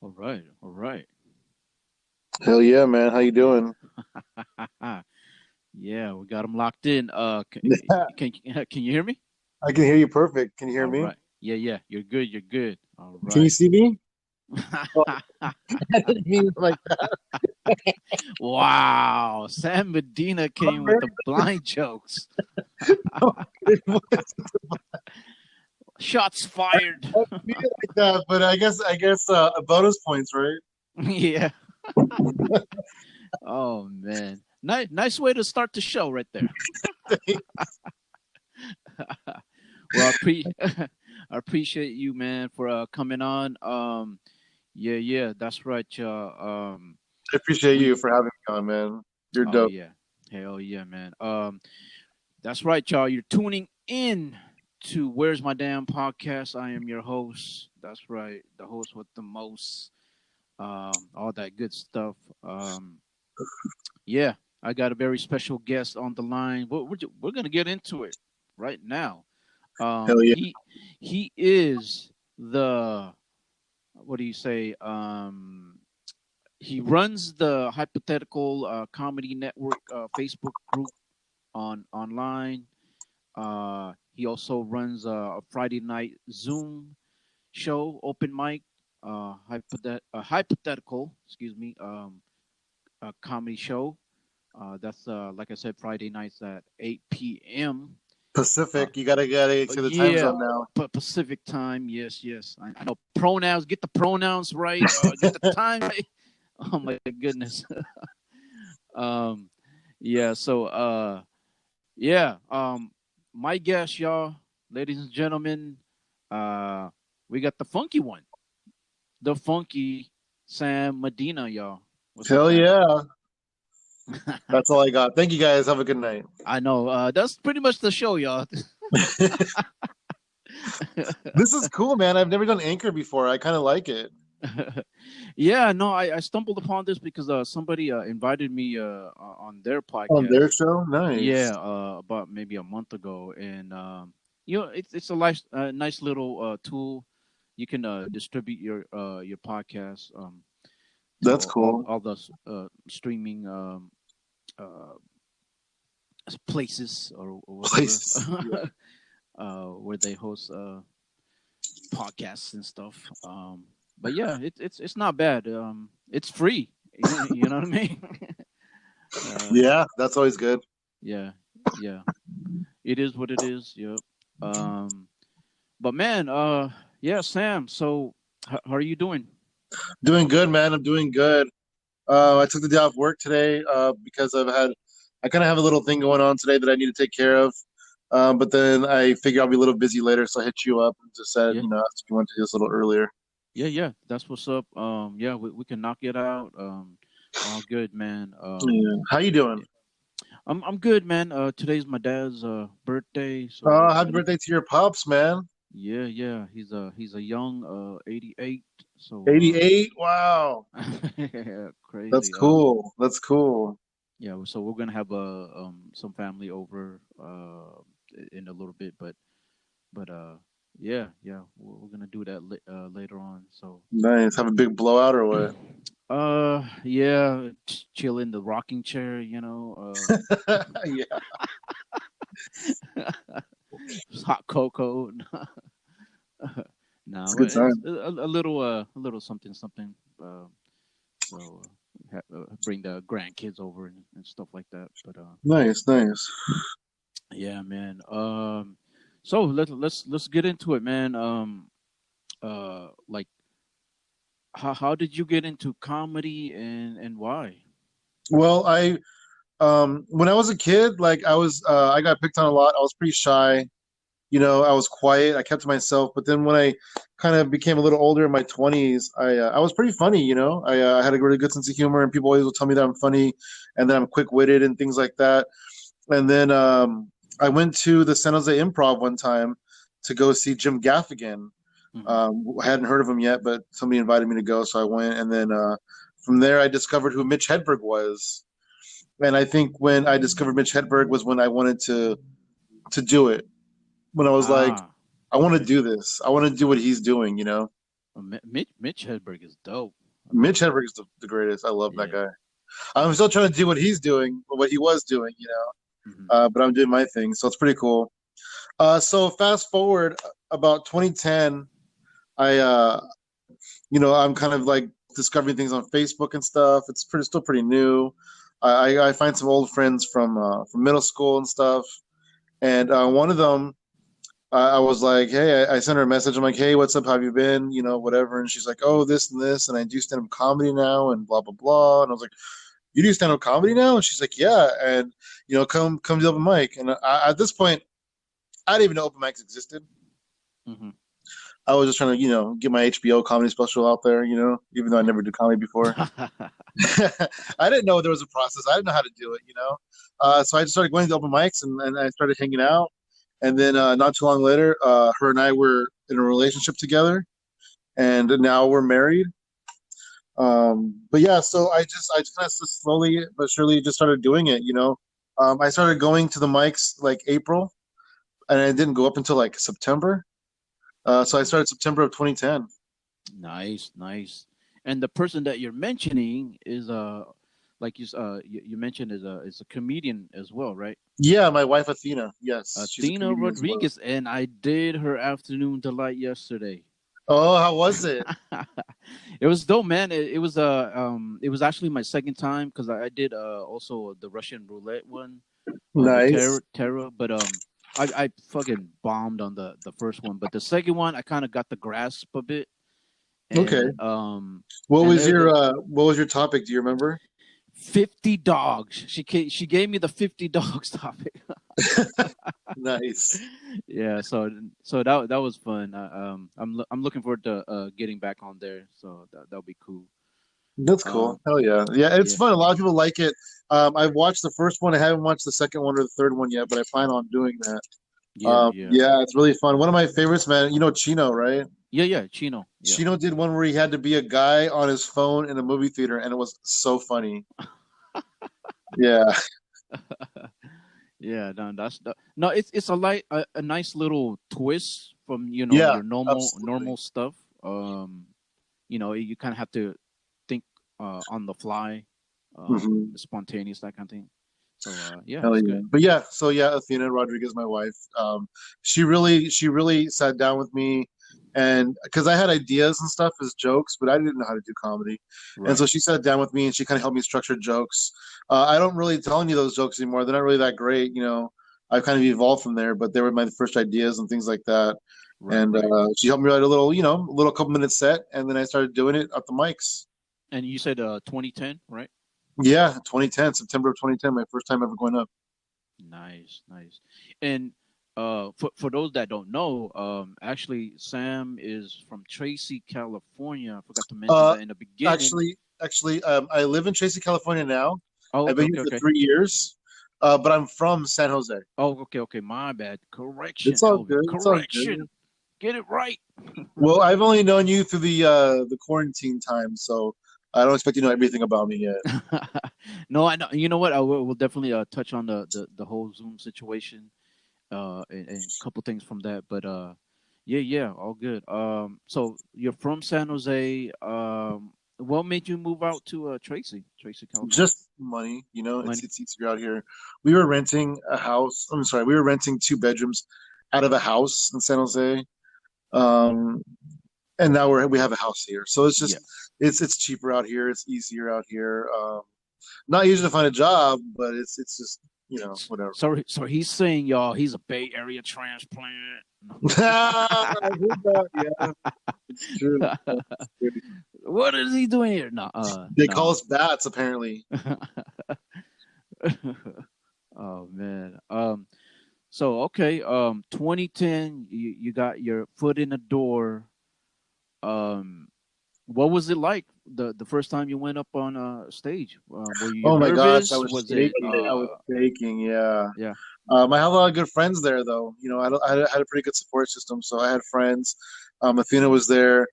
All right, all right. Hell yeah, man. How you doing? Yeah, we got them locked in. Yeah, Can you hear me? I can hear you perfect. Can you hear All me? right. Yeah, yeah. You're good. You're good. All Can you right. see me? Oh, I didn't mean it like Wow, Sam Medina came with the that. blind jokes. It was Shots fired. I didn't mean it like that, but I guess bonus points, right? Yeah. Oh man. Nice way to start the show right there. Well, I appreciate you, man, for coming on. Yeah, yeah, that's right, y'all. I appreciate We you for having me on, man. You're Oh dope. yeah, hell yeah, man. That's right, y'all. You're tuning in to Where's My Damn Podcast. I am your host. That's right, the host with the most. All that good stuff. Yeah, I got a very special guest on the line. We're gonna get into it right now. Hell yeah. He is the what do you say? He runs the hypothetical comedy network Facebook group on online. He also runs a Friday night Zoom show, open mic, hypothetical, excuse me, a comedy show. That's like I said, Friday nights at 8 p.m. Uh, Pacific. You gotta get to the time yeah, zone now. Pacific time. Yes, yes. I know pronouns. Get the pronouns right. Get the time right. Oh my goodness. um, yeah. So, yeah. My guess, y'all, ladies and gentlemen, uh, we got the funky one, the funky Sam Medina, y'all. What's up, Hell Sam? yeah. That's all I got. Thank you guys. Have a good night. I know. That's pretty much the show, y'all. This is cool, man. I've never done Anchor before. I kind of like it. Yeah, no, I stumbled upon this because somebody invited me on their On their podcast. show? Nice. Yeah, about maybe a month ago, and it's a nice little tool. You can distribute your podcast to That's cool. all the streaming uh, places or whatever Places. Yeah. where they host podcasts and stuff. But yeah, it's not bad. It's free. You know what I mean? uh, Yeah, that's always good. yeah, yeah. It is what it is. Yep. Um, but man, yeah, Sam. So, how are you doing? Doing good, man. I'm doing good. I took the day off work today because I kind of have a little thing going on today that I need to take care of. But then I figure I'll be a little busy later, so I hit you up and just said, Yeah, asked if you want to do this a little earlier. yeah, yeah. That's what's up. Yeah, we can knock it out. All good, man. Yeah. How you doing? Yeah. I'm good, man. Today's my dad's birthday, so we're Happy gonna. birthday to your pops, man. Yeah, yeah. He's a young 88. So 88. Wow, that's crazy. cool. That's cool. Yeah. So we're gonna have some family over in a little bit, but yeah, yeah. We're gonna do that later on. So Nice. Have a big blowout or what? yeah, chill in the rocking chair. Yeah, Hot cocoa. it's No, a good it's time. a little something something. So bring the grandkids over and stuff like that. But Nice, nice. yeah, man. So let's get into it, man. Like how did you get into comedy and why? Well, when I was a kid, like I got picked on a lot. I was pretty shy. I was quiet. I kept to myself. But then when I kind of became a little older in my 20s, I was pretty funny. I had a really good sense of humor, and people always will tell me that I'm funny and that I'm quick witted and things like that. And then I went to the San Jose Improv one time to go see Jim Gaffigan. Hmm. I hadn't heard of him yet, but somebody invited me to go, so I went. And then from there, I discovered who Mitch Hedberg was. And I think when I discovered Mitch Hedberg was when I wanted to do it. When I was like, Ah, I want to okay. do this. I want to do what he's doing. Mitch Hedberg is dope. I Mitch mean, Hedberg is the greatest. I love that yeah, guy. I'm yeah. still trying to do what he's doing, what he was doing, Hmm. but I'm doing my thing, so it's pretty cool. So fast forward about 2010, I I'm kind of like discovering things on Facebook and stuff. It's still pretty new. I find some old friends from middle school and stuff, and one of them, I was like, hey, I sent her a message. I'm like, hey, what's up? How have you been? Whatever. And she's like, oh, this and this, and I do stand up comedy now, and blah blah blah. And I was like, you do stand up comedy now? And she's like, yeah, and come to the open mic. And at this point, I didn't even know open mics existed. Hmm. I was just trying to, get my HBO comedy special out there, even though I never did comedy before. I didn't know there was a process. I didn't know how to do it. So I just started going to open mics and I started hanging out. And then not too long later, her and I were in a relationship together, and now we're married. But yeah, so I just kind of slowly but surely just started doing it. I started going to the mics like April, and I didn't go up until like September. So I started September of 2010. Nice, nice. And the person that you're mentioning is like you mentioned is a comedian as well, right? Yeah, my wife Athena. Yes, she's a Athena comedian as well. Rodriguez, and I did her afternoon delight yesterday. Oh, how was it? It was dope, man. It was actually my second time because I did also the Russian roulette one, the Nice. terror, but I fucking bombed on the first one, but the second one I kind of got the grasp of it, Okay. and What and was your topic? Do you remember? 50 dogs. She gave me the 50 dogs topic. Nice. Yeah, so that was fun. I'm looking forward to getting back on there. So that'll be cool. That's cool. Um, Hell yeah. Yeah, it's yeah, fun. A lot of people like it. I've watched the first one. I haven't watched the second one or the third one yet, but I plan on doing that. yeah, yeah, Yeah, it's really fun. One of my favorites, man. You know Chino, right? yeah, yeah. Chino. Yeah. Chino did one where he had to be a guy on his phone in a movie theater, and it was so funny. Yeah, Yeah, no, no. It's a nice little twist from yeah, your normal absolutely. stuff. You kind of have to think on the fly, Hmm. spontaneous, that kind of thing. So yeah, Hell it's yeah. good. But yeah, so yeah, Athena Rodriguez, my wife, she really sat down with me, and because I had ideas and stuff as jokes, but I didn't know how to do comedy, and Right. so she sat down with me and she kind of helped me structure jokes. I don't really tell any of those jokes anymore. They're not really that great. I've kind of evolved from there, but they were my first ideas and things like that. Right, And right. she helped me write a little couple minute set, and then I started doing it at the mics. And you said 2010, right? Yeah, 2010, September of 2010, my first time ever going up. Nice, nice. And for those that don't know, actually Sam is from Tracy, California. I forgot to mention Uh, that in the beginning. actually, I live in Tracy, California now. Oh, I've okay, been here okay, for okay. 3 years, but I'm from San Jose. Oh, okay, okay. My bad. It's Correction, all Elvin. good. It's all good. Correction. Get it right. Well, I've only known you through the quarantine time, so I don't expect you to know everything about me yet. No, I know. You know what? I will definitely touch on the whole Zoom situation and a couple things from that. But yeah, yeah, all good. So you're from San Jose. What made you move out to Tracy, California? Just money, it's Money. it's easier out here. We were renting a house. I'm sorry, we were renting 2 bedrooms out of a house in San Jose. Um, and now we have a house here, so it's Yeah. just it's cheaper out here. It's easier out here. Not easy to find a job, but it's just whatever. So he's saying, y'all, he's a Bay Area transplant. I heard that. Yeah, it's true. It's true. What is he doing here? No, They call no. us bats, apparently. Oh man. So okay. 2010. You got your foot in the door. Um, what was it like the first time you went up on stage? Were you Oh my gosh, I nervous? was Was it shaking. I was shaking. Yeah. yeah. I had a lot of good friends there, though. I had a pretty good support system. So I had friends. Athena was there.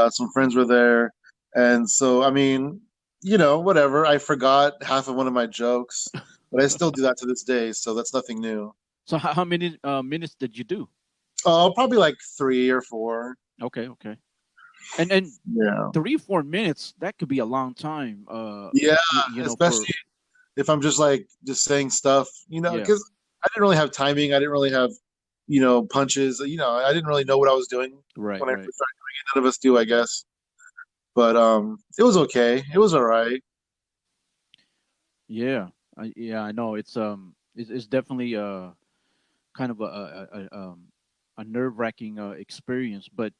Some friends were there, and so I mean, whatever. I forgot half of one of my jokes, but I still do that to this day. So that's nothing new. So how many minutes did you do? Oh, probably like 3 or 4. Okay, okay. And Yeah. 3 4 minutes, that could be a long time. Yeah, For especially if I'm just like just saying stuff, yeah, because I didn't really have timing. I didn't really have, punches. I didn't really know what I was doing right, when I right. first started doing it. None of us do, I guess. But it was okay. It was all right. Yeah, yeah, I know. It's definitely kind of a nerve wracking experience. But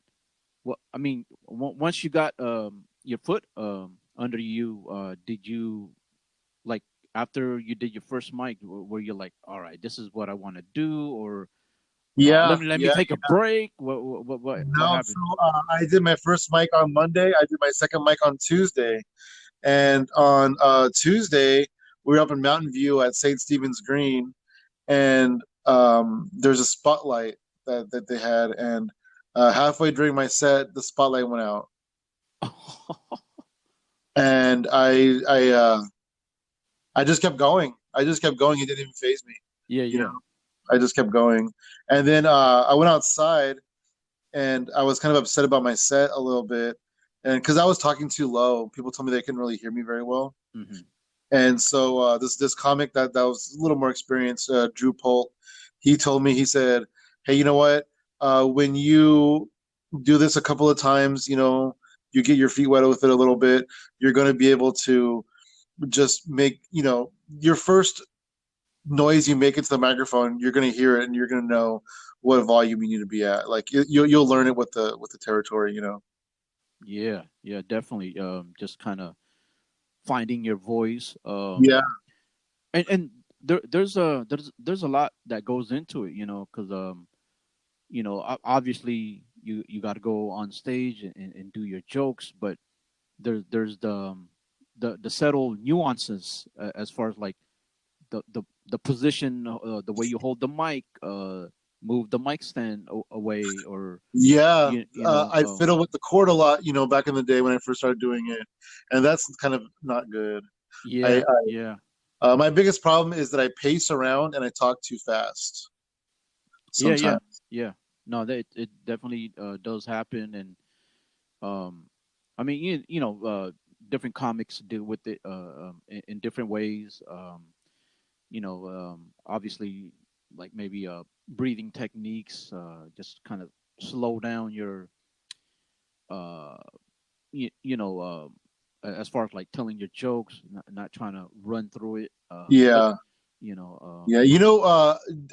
well, I mean, once you got your foot under you, did you like after you did your first mic, were you like, all right, this is what I want to do, or Yeah, let me yeah. take a break? What No, so happened? I did my first mic on Monday. I did my second mic on Tuesday, and on Tuesday we were up in Mountain View at St. Stephen's Green, and there's a spotlight that they had, and halfway during my set, the spotlight went out, and I just kept going. I just kept going. It didn't even phase me. Yeah, You know, yeah. I just kept going, and then I went outside, and I was kind of upset about my set a little bit, and because I was talking too low, people told me they couldn't really hear me very well. Hmm. And so this comic that was a little more experienced, Drew Polt, he told me, he said, "Hey, you know what? When you do this a couple of times, you get your feet wet with it a little bit, you're going to be able to just make, your first noise you make into the microphone, you're going to hear it and you're going to know what volume you need to be at. Like you'll learn it with the territory. Yeah, yeah, definitely. Just kind of finding your voice. Yeah, And there's a lot that goes into it, because obviously you got to go on stage and do your jokes, but there's the subtle nuances as far as like the position, the way you hold the mic, move the mic stand away, or yeah. you know I fiddle with the chord a lot, back in the day when I first started doing it, and that's kind of not good. I, yeah, yeah, my biggest problem is that I pace around and I talk too fast yeah, yeah, sometimes. yeah. No, that it definitely does happen. And um I mean, different comics deal with it in different ways. Obviously, like maybe breathing techniques, just kind of slow down your uh as far as like telling your jokes, not trying to run through it. But Yeah, you know yeah.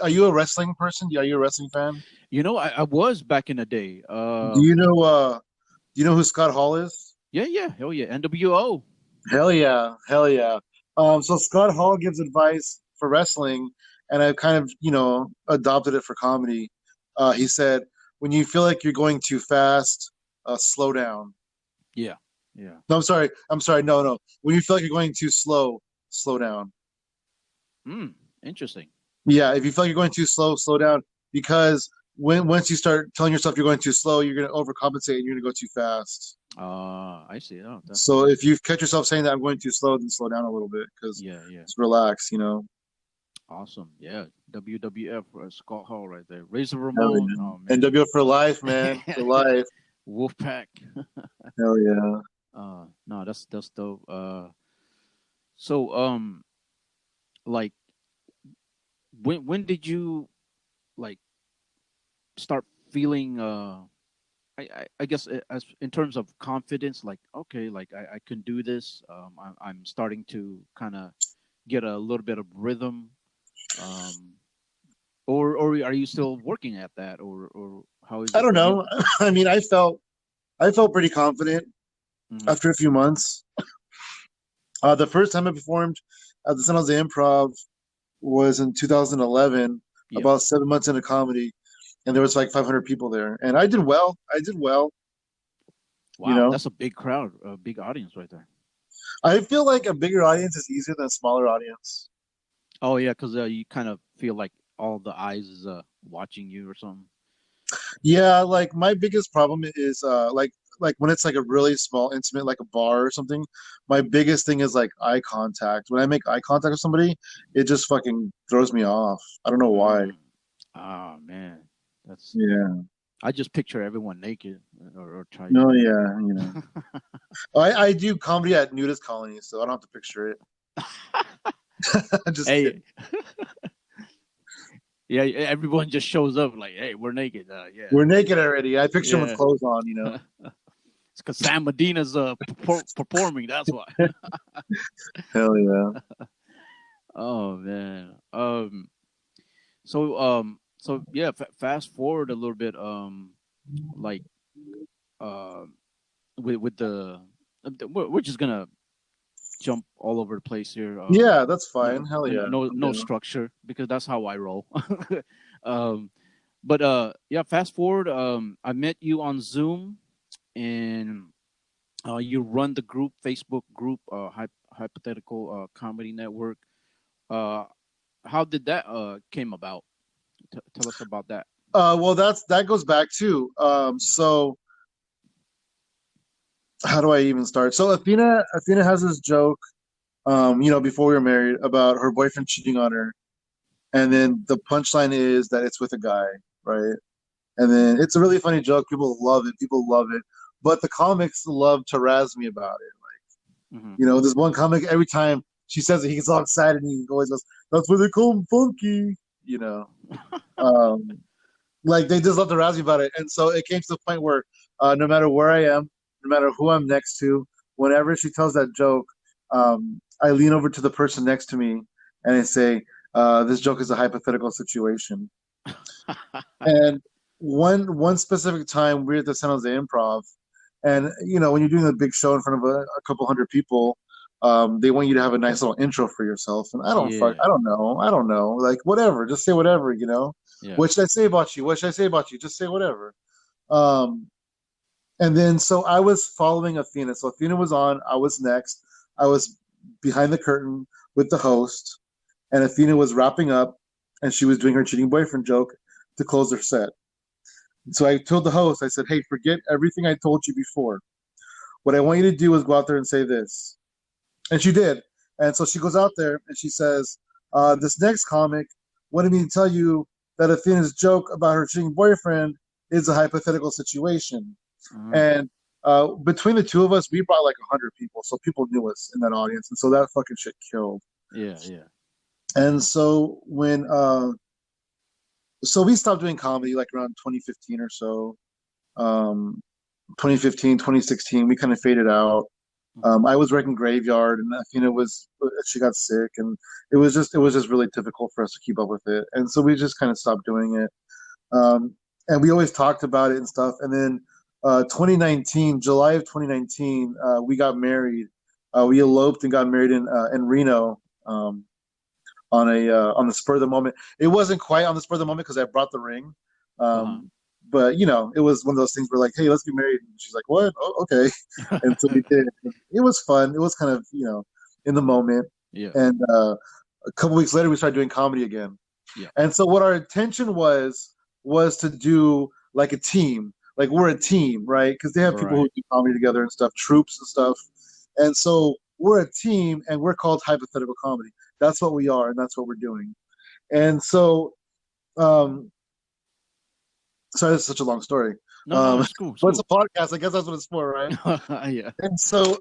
Are you a wrestling person? Are you a wrestling fan? I was back in the day. Do you know? Do you know who Scott Hall is? Yeah, yeah, hell yeah, NWO. Hell yeah, hell yeah. So Scott Hall gives advice for wrestling, and I've kind of, adopted it for comedy. He said, when you feel like you're going too fast, slow down. Yeah, yeah. No, I'm sorry. I'm sorry. No, no. When you feel like you're going too slow, slow down. Interesting. Yeah, if you feel like you're going too slow, slow down. Because once you start telling yourself you're going too slow, you're going to overcompensate and you're going to go too fast. I see. Oh, So definitely. if you catch yourself saying that I'm going too slow, then slow down a little bit because Yeah, yeah. just relax. Awesome. Yeah. WWF, Scott Hall right there. Razor Hell Ramon. yeah. Oh man. NWO for life, man. For life. Wolfpack. Hell yeah. No, that's dope. So like when did you like start feeling I guess as in terms of confidence, like okay, like I can do this. I'm starting to kind of get a little bit of rhythm. Um, or are you still working at that, or how is I it don't for know. you? I mean, I felt pretty confident Hmm. after a few months. The first time I performed at the San Jose Improv was in 2011, Yeah. about 7 months into comedy, and there was like 500 people there, and I did well. I did well. You Wow, know, that's a big crowd, a big audience right there. I feel like a bigger audience is easier than a smaller audience. Oh yeah, because you kind of feel like all the eyes is watching you or something. Yeah, like my biggest problem is like when it's like a really small, intimate, like a bar or something. My biggest thing is like eye contact. When I make eye contact with somebody, it just fucking throws me off. I don't know why. Mm. Ah man, that's Yeah. I just picture everyone naked or try. No, yeah, I do comedy at nudist colonies, so I don't have to picture it. I'm just Hey, kidding. yeah, everyone just shows up like, hey, we're naked. Yeah, We're naked already. I picture them with yeah. clothes on. It's because Sam Medina's performing. That's why. Hell yeah. Oh man. So yeah. Fast forward a little bit. Like um, with we're just gonna jump all over the place here. Yeah, that's fine. Hell yeah. I'm No down. structure because that's how I roll. um, but yeah, fast forward. I met you on Zoom, and you run the group, Facebook group, hypothetical comedy network. Uh, how did that came about? Tell us about that. Well, that goes back too. So how do I even start? So Athena has this joke, before we were married about her boyfriend cheating on her, and then the punchline is that it's with a guy, right? And then it's a really funny joke. People love it. People love it. But the comics love to razz me about it. Hmm. This one comic, every time she says it, he gets all excited and he always goes, "That's what they call him, funky." You know, um, like they just love to razz me about it. And so it came to the point where, no matter where I am, no matter who I'm next to, whenever she tells that joke, I lean over to the person next to me and I say, "This joke is a hypothetical situation." And one specific time, we were at the San Jose Improv, and when you're doing a big show in front of a couple hundred people, they want you to have a nice little intro for yourself. And Yeah, I don't know, like whatever, just say whatever. yeah. What should I say about you? What should I say about you? Just say whatever. Um, and then so I was following Athena. So Athena was on. I was next. I was behind the curtain with the host, and Athena was wrapping up, and she was doing her cheating boyfriend joke to close her set. So I told the host, I said, "Hey, forget everything I told you before. What I want you to do is go out there and say this." And she did. And so she goes out there and she says, "This next comic wanted me to tell you that Athena's joke about her cheating boyfriend is a hypothetical situation." Uh-huh. And between the two of us, we brought like 100 people. So people knew us in that audience. And so that fucking shit killed. Yeah, yeah. And so so we stopped doing comedy like around 2015 or so. Um, 2015, 2016, we kind of faded out. Hmm. I was working graveyard, and Athena she got sick, and it was just really difficult for us to keep up with it, and so we just kind of stopped doing it. And we always talked about it and stuff. And then 2019, July of 2019, we got married. We eloped and got married in Reno. On the spur of the moment. It wasn't quite on the spur of the moment because I brought the ring. Uh-huh. But it was one of those things where like, "Hey, let's get married." And she's like, "What? Oh, okay." And so we did. It was fun. It was kind of in the moment. Yeah, And a couple weeks later, we started doing comedy again. yeah. And so what our intention was to do like a team. Like we're a team, right? Because they have people who Right. do comedy together and stuff, troops and stuff. And so we're a team, and we're called hypothetical comedy. That's what we are, and that's what we're doing. And so, um, sorry, this is such a long story. No, no, Um, it's cool. It's but it's a cool. podcast. I guess that's what it's for, right? Yeah. And so,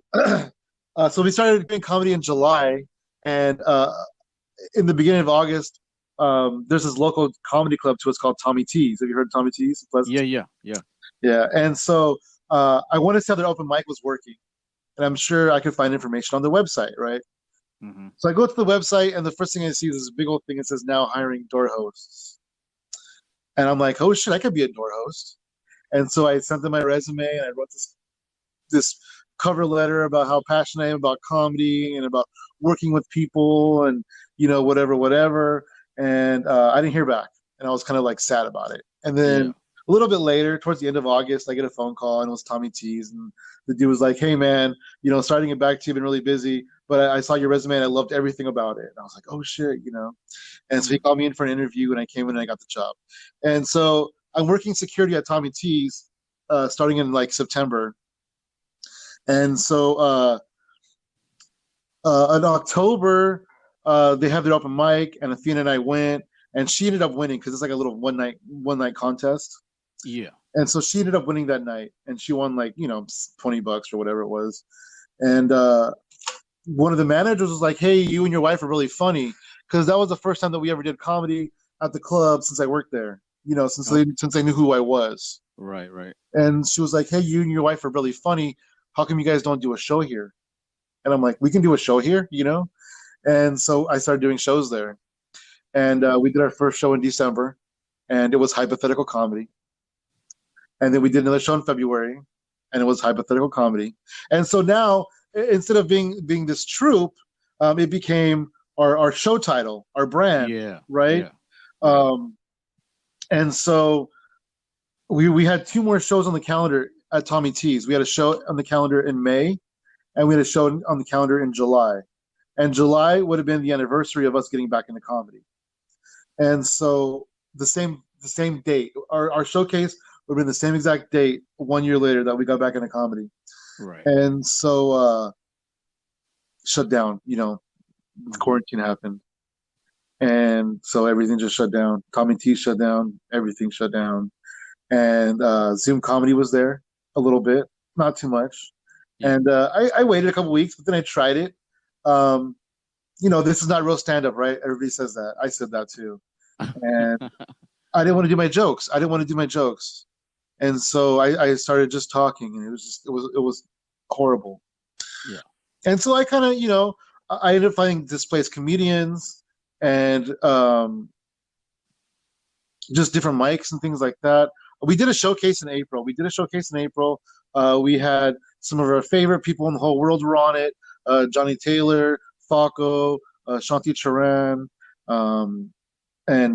so we started doing comedy in July, and in the beginning of August, there's this local comedy club to us called Tommy T's. Have you heard of Tommy T's in Yeah, Pleasanton? yeah, yeah. Yeah. And so I wanted to see how their open mic was working, and I'm sure I could find information on their website, right? Hmm. So I go to the website, and the first thing I see is this big old thing that says now hiring door hosts. And I'm like, "Oh shit, I could be a door host." And so I sent them my resume, and I wrote this cover letter about how passionate I am about comedy and about working with people and whatever. And I didn't hear back, and I was kind of like sad about it. And Yeah. then a little bit later, towards the end of August, I get a phone call, and it was Tommy T's, and the dude was like, "Hey man, starting it back to you, been really busy, but I saw your resume and I loved everything about it." And I was like, "Oh shit." And so he Mm. called me in for an interview, and I came in and I got the job. And so I'm working security at Tommy T's, starting in like September. And so in October, they have their open mic, and Athena and I went, and she ended up winning because it's like a little one night contest. Yeah. And so she ended up winning that night, and she won like $20 or whatever it was. And one of the managers was like, "Hey, you and your wife are really funny," because that was the first time that we ever did comedy at the club since I worked there. Oh, Since they knew who I was. right, right. And she was like, "Hey, you and your wife are really funny. How come you guys don't do a show here?" And I'm like, "We can do a show here." And so I started doing shows there, and we did our first show in December, and it was hypothetical comedy. And then we did another show in February, and it was hypothetical comedy. And so now, instead of being this troupe, it became our show title, our brand, Yeah, right? yeah, right. Um, and so we had two more shows on the calendar at Tommy T's. We had a show on the calendar in May, and we had a show on the calendar in July. And July would have been the anniversary of us getting back into comedy. And so the same date, our showcase would have been the same exact date 1 year later that we got back into comedy. Right. And so shut down, Hmm. quarantine happened. And so everything just shut down. Tommy T shut down, everything shut down. And Zoom comedy was there a little bit, not too much. Yeah. And I waited a couple weeks, but then I tried it. Um, this is not real stand up, right? Everybody says that. I said that too. And I didn't want to do my jokes. I didn't want to do my jokes. And so I started just talking, and it was horrible. Yeah. And so I kind of, I ended up finding displaced comedians and just different mics and things like that. We did a showcase in April. We had some of our favorite people in the whole world were on it. Johnny Taylor, Falco, Shanti Charan, and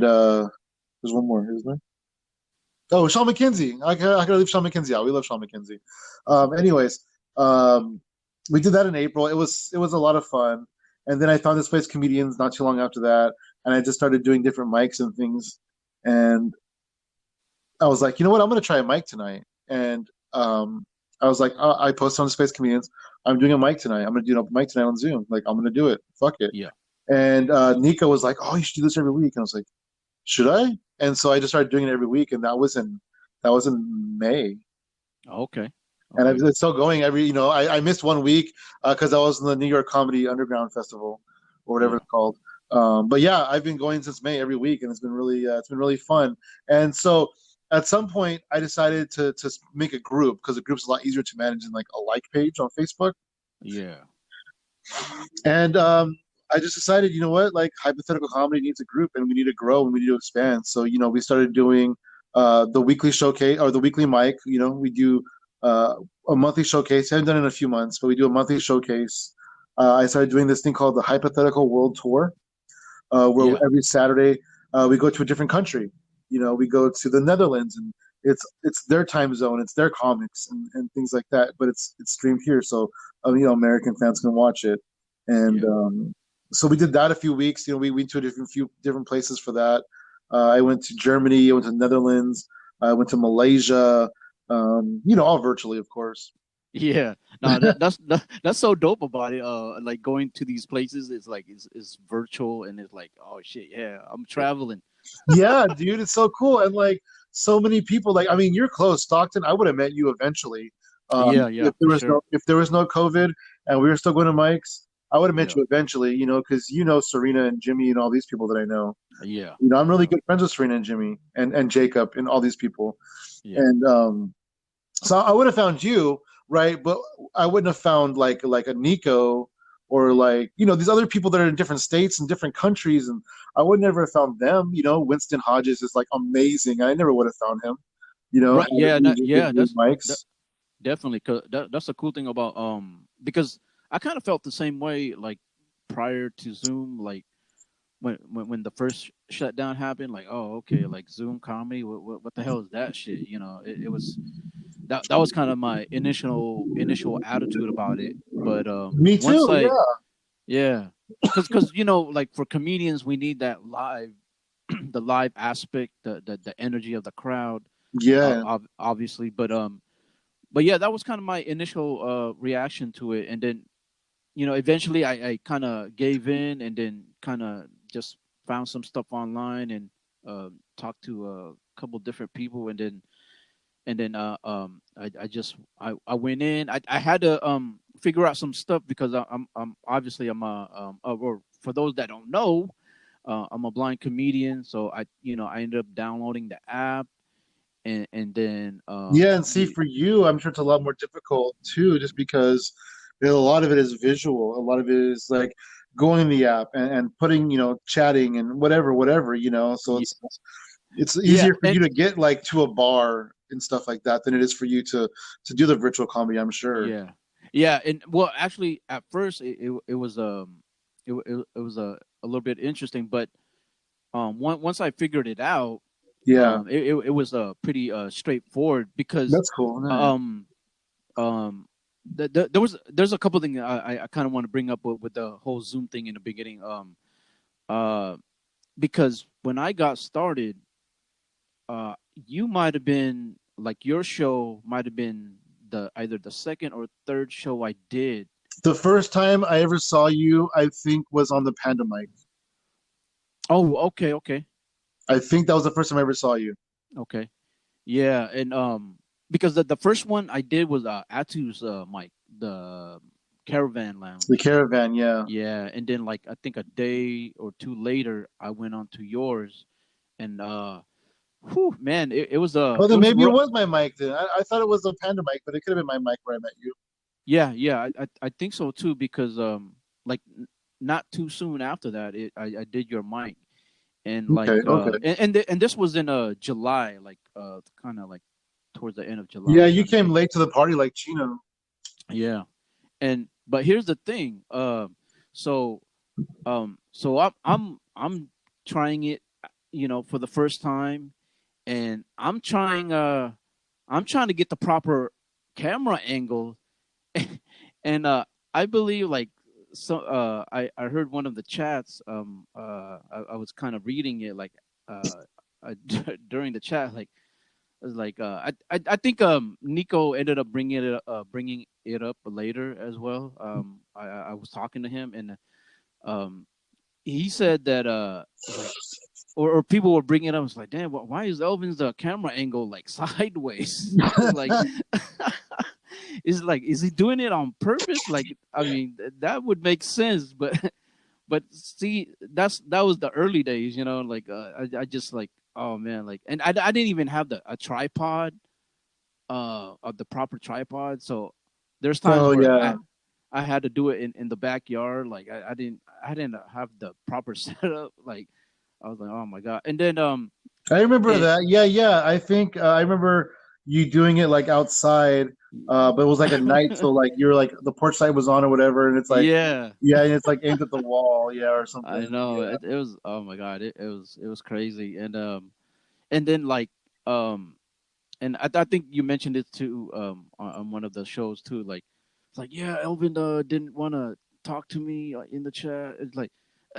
there's one more, isn't there? Oh, Sean McKenzie. I could leave Sean McKenzie out. We love Sean McKenzie. Anyways, um, we did that in April. It was a lot of fun. And then I found this place, comedians, not too long after that, and I just started doing different mics and things. And I was like, you know what? I'm gonna try a mic tonight. And I was like, I posted on Space Comedians. I'm doing a mic tonight. I'm gonna do a mic tonight on Zoom. Like I'm gonna do it. Fuck it. Yeah. And Nico was like, oh, you should do this every week. And I was like, should I? And so I just started doing it every week, and that was in May, Okay. and Okay. it's still going. I missed 1 week because I was in the New York Comedy Underground Festival or whatever Yeah. it's called. But yeah, I've been going since May every week, and it's been really fun. And so at some point, I decided to make a group because a group's a lot easier to manage than like a like page on Facebook. Yeah. And I just decided, you know what, like hypothetical comedy needs a group, and we need to grow and we need to expand. So we started doing the weekly showcase or the weekly mic. We do uh, a monthly showcase. I haven't done it in a few months, but we do a monthly showcase. I started doing this thing called the Hypothetical World Tour, where Yeah. every Saturday we go to a different country. We go to the Netherlands, and it's their time zone, it's their comics and things like that. But it's streamed here, so American fans can watch it. And Yeah. so we did that a few weeks. We went to a few different places for that. I went to Germany, I went to the Netherlands, I went to Malaysia. All virtually, of course. Yeah. No, that's so dope about it. Like going to these places, it's like it's virtual, and it's like, oh shit, yeah, I'm traveling. Yeah, dude, it's so cool. And like so many people, like I mean, you're close, Stockton. I would have met you eventually. Yeah. Yeah. If there For was no sure. if there was no COVID and we were still going to Mike's, I would have met Yeah. you eventually, because Serena and Jimmy and all these people that I know. Yeah. I'm really Yeah. good friends with Serena and Jimmy and Jacob and all these people. Yeah. And so I would have found you, right? But I wouldn't have found like a Nico or like these other people that are in different states and different countries, and I would never have found them. Winston Hodges is like amazing. I never would have found him. Right. Yeah. Yeah. Doing That, mics. definitely. Cause that's a cool thing about because I kind of felt the same way like prior to Zoom, like when the first shutdown happened, like, oh, okay, like Zoom comedy, what the hell is that shit? It was that was kind of my initial attitude about it. But Me once too. I Yeah. yeah, because like for comedians, we need that live, the live aspect, the energy of the crowd, Yeah. obviously. But yeah, that was kind of my initial reaction to it, and then eventually I kind of gave in, and then kind of just found some stuff online and talked to a couple different people, and then and then I just I went in. I had to figure out some stuff because I'm obviously I'm a or for those that don't know, I'm a blind comedian, so I ended up downloading the app, and then Yeah, and see, for you, I'm sure it's a lot more difficult too, just because a lot of it is visual. A lot of it is like going in the app and putting, chatting and whatever, So y- it's yeah, easier for you to get like to a bar and stuff like that than it is for you to do the virtual comedy, I'm sure. yeah, yeah, and well, actually, at first it was it was a little bit interesting, but once I figured it out, Yeah, it was pretty straightforward because that's cool. Nice. um um there's a couple things I kind of want to bring up with the whole Zoom thing in the beginning. Uh because when I got started, you might have been like your show might have been the either the second or third show I did. The first time I ever saw you, I think, was on the Panda mic. Oh, okay, okay, I think that was the first time I ever saw you. okay. Yeah, and because the first one I did was Atu's mic, the Caravan The Lounge. Caravan, yeah. Yeah, and then like I think a day or two later, I went on to yours, and whew, man, Oh, it then was maybe it was my mic then. I thought it was the Panda mic, but it could have been my mic where I met you. yeah, yeah, I think so too because like not too soon after that, I did your mic, and like Okay, okay. and this was in July, like kind of like towards the end of Yeah, July you kind of came thing. late to the party like Chino. Yeah, and but here's the thing, so so I'm trying it, for the first time, and I'm trying to get the proper camera angle, and I believe like I heard one of the chats, I was kind of reading it like during the chat, like I was like I think Nico ended up bringing it up later as well. I was talking to him, and um he said that it's like or people were bringing it up. It's like, damn, why is Elvin's camera angle like sideways? Like, is he doing it on purpose? Like, I mean, that would make sense, but but see, that was the early days, Like, I just like, oh man, like, and I didn't even have a tripod, of the proper tripod, so there's times Oh where yeah. I had to do it in the backyard. Like I didn't have the proper setup. Like I was like, oh my god. And then I remember it that. Yeah, yeah. I think I remember you doing it like outside, but it was like a night, so like you're like the porch light was on or whatever, and it's like yeah, yeah, and it's like aimed at the wall, yeah, or I something. know. Yeah. It was, oh my god, it was crazy. And then like um and I think you mentioned it too on one of the shows too. Like it's like, yeah, Elvin didn't want to talk to me in the chat. It's like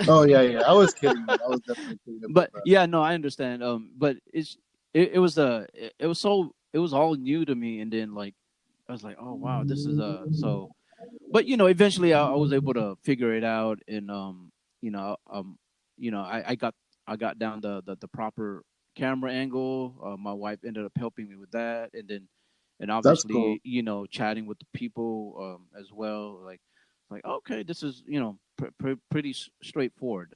Oh yeah, yeah. I was kidding. I was definitely kidding about but that. yeah, no, I understand. But it was it was all new to me, and then like I was like, oh wow, this is so. But eventually I was able to figure it out, and you know um I got down the proper camera angle. My wife ended up helping me with that, and then and That's cool. obviously chatting with the people as well. Like okay, this is pretty straightforward.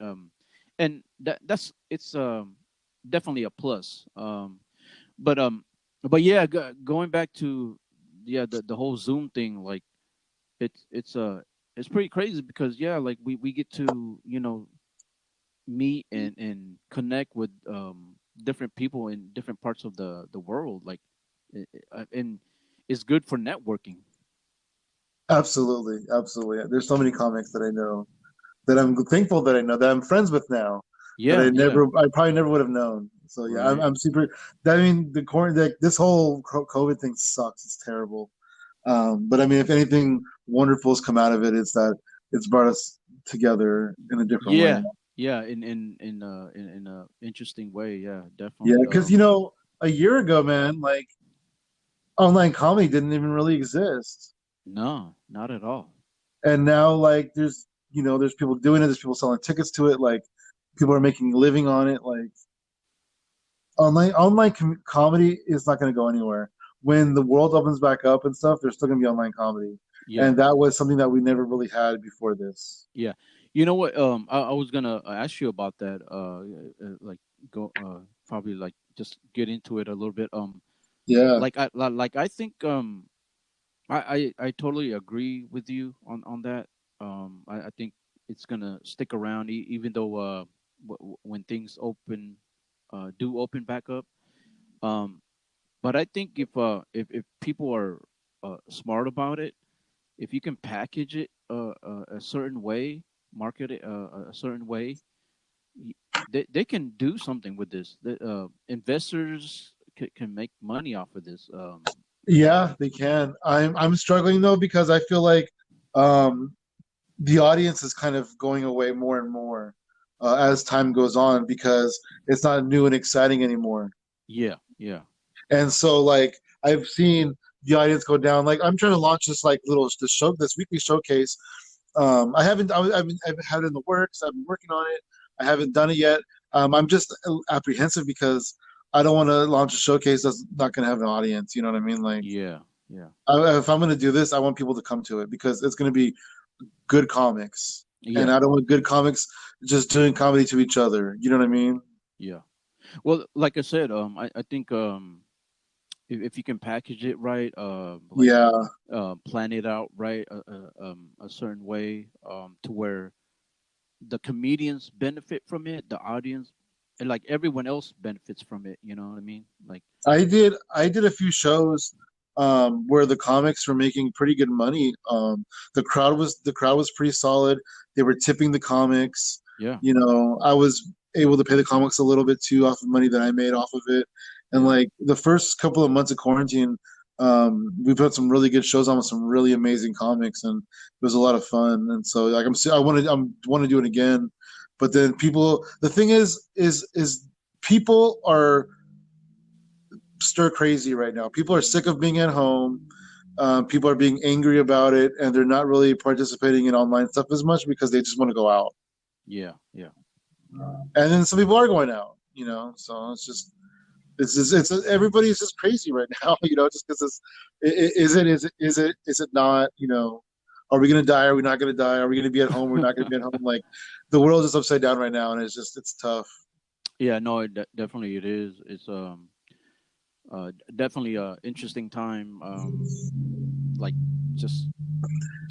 And that's it's definitely a plus. But yeah, going back to yeah the whole Zoom thing, like it's pretty crazy because yeah, like we get to meet and connect with different people in different parts of the world, like and it's good for networking. Absolutely, absolutely. There's so many comics that I know that I'm thankful that I know that I'm friends with now that Yeah, yeah, I probably never would have known. So yeah, right. I'm super. I mean, this whole COVID thing sucks. It's terrible. But I mean, if anything wonderful has come out of it, it's that it's brought us together in a different way. Yeah, yeah, in a interesting way. Yeah, Yeah, definitely. because a year ago, man, like online comedy didn't even really exist, No, not at all. and now like there's people doing it. There's people selling tickets to it. Like people are making a living on it. Like comedy is not going to go anywhere. when the world opens back up and stuff, there's still gonna be online comedy, Yeah, and that was something that we never really had before this. yeah. You know what? I was gonna ask you about that. Like go probably like just get into it a little bit. Yeah, Like I think I totally agree with you on that. I think it's gonna stick around even though when things do open back up. Um, but I think if people are smart about it, if you can package it a certain way, market it a certain way, y- they can do something with this. Investors can make money off of this. yeah, they can. I'm struggling though because I feel like um, the audience is kind of going away more and more as time goes on because it's not new and exciting anymore. Yeah, yeah, And so like I've seen the audience go down. Like I'm trying to launch this like little this weekly showcase. I haven't I've had it in the works. I've been working on it. I haven't done it yet. I'm just apprehensive because I don't want to launch a showcase that's not going to have an audience. You know what I mean? Like yeah, yeah, if I'm going to do this, I want people to come to it because it's going to be good comics, and yeah, I don't want good comics just doing comedy to each other. You know what I mean? yeah. Well, like I said, I think if you can package it right, like Yeah, plan it out right, a certain way, to where the comedians benefit from it, the audience, and like everyone else benefits from it. You know what I mean? Like, I did a few shows where the comics were making pretty good money. The crowd was pretty solid. They were tipping the comics. yeah, I was able to pay the comics a little bit too off of money that I made off of it. And yeah, like the first couple of months of quarantine, we put some really good shows on with some really amazing comics, and it was a lot of fun. And so like I want to do it again, but then the thing is people are stir crazy right now. People are sick of being at home. People are being angry about it, and they're not really participating in online stuff as much because they just want to go out. yeah, yeah, And then some people are going out. So it's everybody's just crazy right now. Just because is it not? Are we gonna die? Are we not gonna die? Are we gonna be at home? We're not gonna be at home. Like the world is upside down right now, and it's tough. yeah. No, definitely it is. It's definitely a interesting time. Like just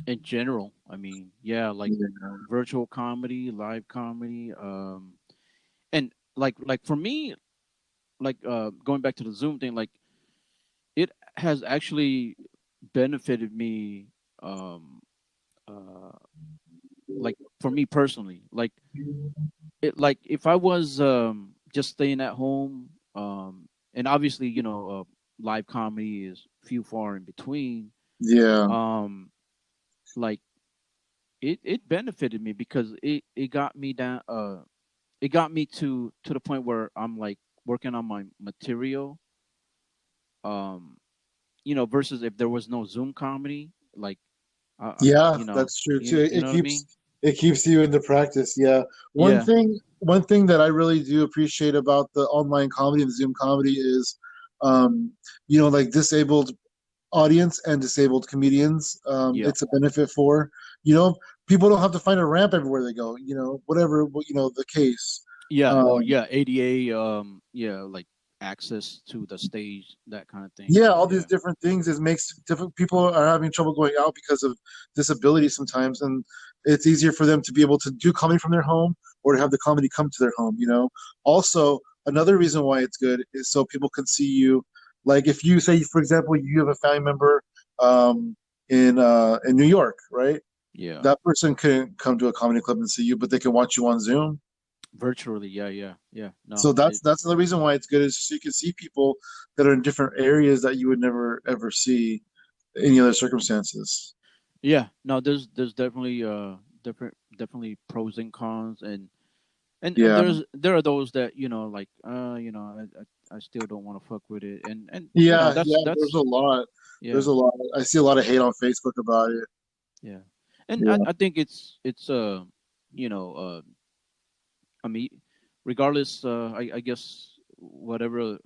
in general. I mean, yeah, like Yeah. virtual comedy, live comedy, and like for me, like going back to the Zoom thing, like it has actually benefited me, um, uh, like for me personally, like like if I was just staying at home, and obviously live comedy is few far in between, Yeah. um, like it benefited me because it got me down it got me to the point where I'm like working on my material, um versus if there was no Zoom comedy, like Yeah, that's true too. you It know what I keeps mean? it keeps you into practice. Yeah. One Yeah, thing one thing that I really do appreciate about the online comedy and Zoom comedy is um, like disabled audience and disabled comedians. yeah, It's a benefit for, you know, people don't have to find a ramp everywhere they go, whatever, the case. yeah, or Um, yeah, ADA, yeah, like access to the stage, that kind of thing. yeah, Yeah, all these yeah, different things. It makes different people are having trouble going out because of disability sometimes, and it's easier for them to be able to do comedy from their home or to have the comedy come to their home. Also, another reason why it's good is so people can see you. Like if you say, for example, you have a family member um, in New York, right? yeah. That person couldn't come to a comedy club and see you, but they can watch you on Zoom. Virtually, yeah, yeah, yeah. So No, that's the reason why it's good is so you can see people that are in different areas that you would never ever see any other circumstances. yeah, no. There's definitely definitely pros and cons, and Yeah, there are those that like I still don't want to fuck with it, and yeah, that's yeah. There's a lot. yeah, There's a lot. I see a lot of hate on Facebook about it. yeah, and Yeah, I think it's you know I mean, regardless, I guess whatever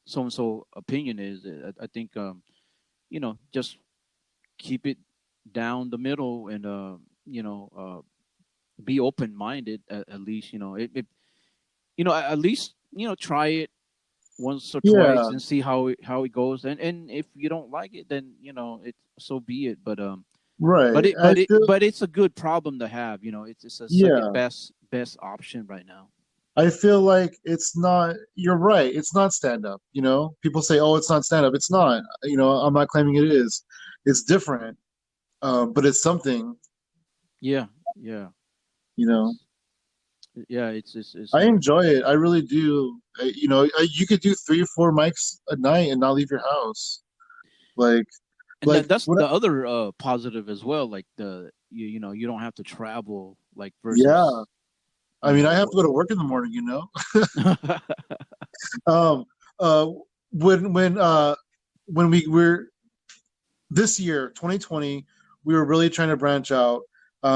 so and so opinion is. I think just keep it down the middle, and be open minded, at least. At least try it once or twice Yeah, and see how it goes. And if you don't like it, then it so be it. But right. it I but it feel but it's a good problem to have. It's a second yeah. best option right now. I feel like it's not. You're right. It's not stand up. People say, "Oh, it's not stand up." It's not. I'm not claiming it is. It's different, but it's something. Yeah, yeah. You know, It's yeah. It's I enjoy it. I really do. You could do 3 or 4 mics a night and not leave your house. Like, and like that's what? the other positive as well. Like you don't have to travel, like Yeah. versus I you mean, I know have to go to work in the morning. Um. Uh. When when uh when we were this year, 2020, we were really trying to branch out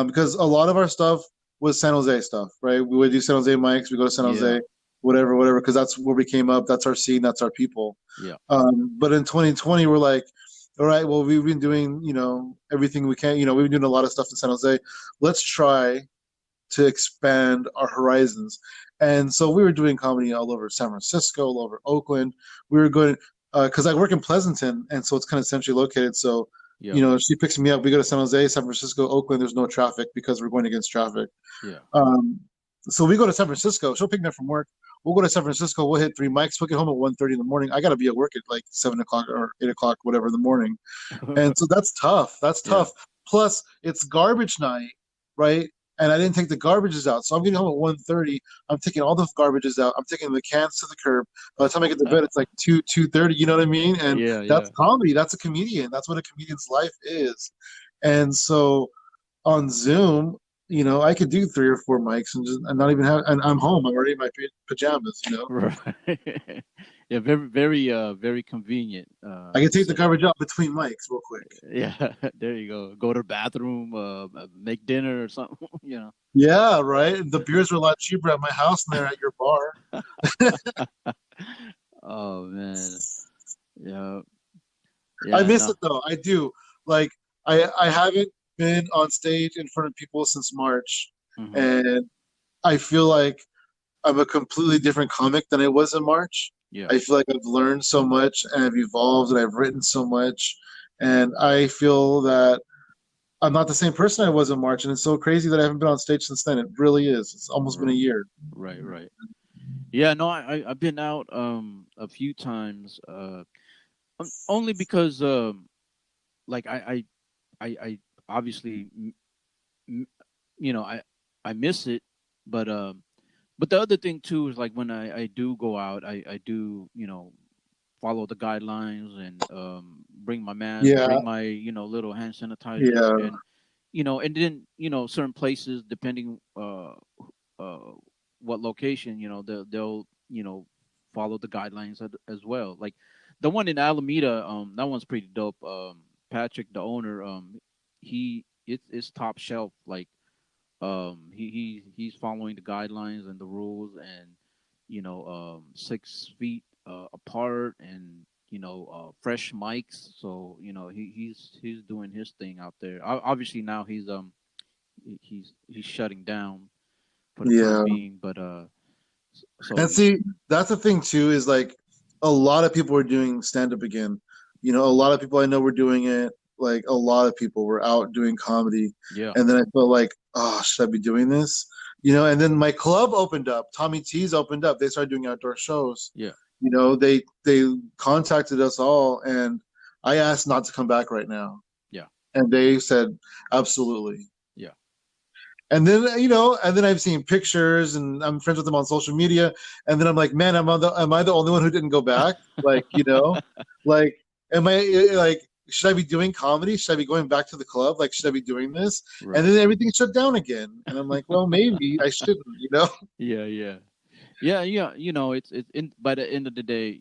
because a lot of our stuff was San Jose stuff, right? We would do San Jose mics, we go to San yeah, Jose, whatever, because that's where we came up. That's our scene, that's our people. yeah. But in 2020, we're like, all right, well, we've been doing, everything we can. We've been doing a lot of stuff in San Jose. Let's try to expand our horizons. And so we were doing comedy all over San Francisco, all over Oakland. We were going because I work in Pleasanton, and so it's kind of centrally located. So, Yeah, she picks me up. We go to San Jose, San Francisco, Oakland. There's no traffic because we're going against traffic. yeah. Um, so we go to San Francisco. She'll pick me up from work. We'll go to San Francisco. We'll hit 3 mics. We'll get home at 1:30 in the morning. I got to be at work at like 7 o'clock or 8 o'clock, whatever in the morning. And so that's tough. That's Yeah. tough. Plus, it's garbage night, right? And I didn't take the garbages out. So I'm getting home at 1:30. I'm taking all the garbages out. I'm taking the cans to the curb. By the time I get to bed, it's like 2:30. You know what I mean? And Yeah, that's yeah. comedy. That's a comedian. That's what a comedian's life is. And so on Zoom, I could do 3 or 4 mics and not even have. And I'm home. I'm already in my pajamas. Right. Yeah, very, very, very convenient. I can take the Setup. garbage out between mics real quick. Yeah, there you go. Go to the bathroom, make dinner or something. Yeah, right. The beers are a lot cheaper at my house than they're at your bar. Oh man. Yeah, I yeah. miss No. it though. I do. Like I haven't been on stage in front of people since March, Hmm. and I feel like I'm a completely different comic than I was in March. Yeah. I feel like I've learned so much and I've evolved and I've written so much, and I feel that I'm not the same person I was in March, and it's so crazy that I haven't been on stage since then. It really is. It's almost been a R- year. Right, right. Yeah, no, I've been out a few times, only because like I obviously m- I miss it, but the other thing too is like when I do go out, I do follow the guidelines and bring my mask, Yeah, bring my little hand sanitizer, yeah, and then certain places depending uh what location they'll follow the guidelines as well. Like the one in Alameda, that one's pretty dope. Patrick, the owner, it's top shelf. Like he's following the guidelines and the rules, and 6 feet apart, and fresh mics. So he's doing his thing out there. Obviously now he's shutting down for the time yeah. being, but And so see, that's the thing too, is like a lot of people are doing stand up again. A lot of people I know were doing it. Like a lot of people were out doing comedy. yeah, And then I felt like, oh, should I be doing this? And then my club opened up. Tommy T's opened up. They started doing outdoor shows. yeah, They contacted us all, and I asked not to come back right now. yeah, And they said absolutely. yeah. And then I've seen pictures, and I'm friends with them on social media. And then I'm like, man, am I the only one who didn't go back? Like, like, am I like, should I be doing comedy? Should I be going back to the club? Like, should I be doing this? And Right. then everything shut down again. And I'm like, well, maybe I shouldn't. Yeah, yeah. Yeah, yeah. It's in by the end of the day,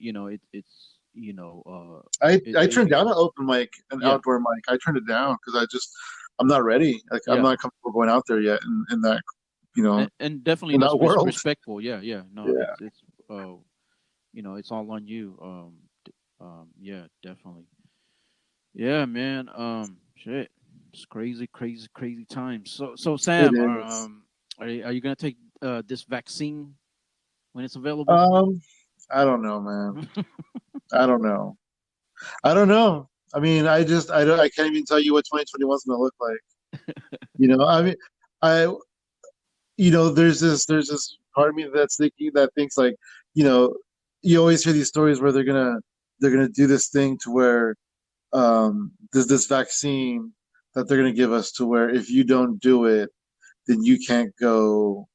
it's I turned it down an yeah, outdoor mic. I turned it down because I'm not ready. Like, I'm yeah. not comfortable going out there yet in that, And definitely in that's that world. respectful. Yeah, yeah. No, Yeah. it's uh it's all on you. Yeah, definitely. Yeah, man. Shit, it's crazy, crazy, crazy times. So It Sam, is. are you gonna take this vaccine when it's available? Um, I don't know, man. I don't know. I don't know. I mean, I don't, I can't even tell you what 2021 is going to look like. I mean, I, there's this part of me that's thinking that thinks like, you know, you always hear these stories where they're gonna do this thing to where there's this vaccine that they're gonna give us to where if you don't do it, then you can't go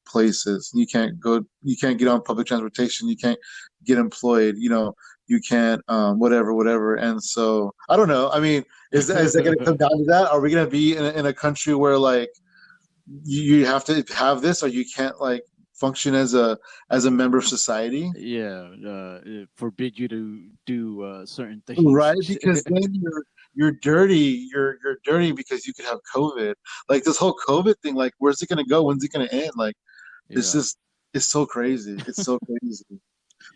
places. You can't get on public transportation. You can't get employed. You can't, whatever. And so I don't know. I mean, is that going to come down to that? Are we going to be in a country where like you have to have this, or you can't like function as a member of society? Yeah, it forbid you to do certain Right, things. because then you're dirty. You're dirty because you could have COVID. Like this whole COVID thing. Like, where's it gonna go? When's it gonna end? Like, it's Yeah, just it's so crazy. It's so crazy.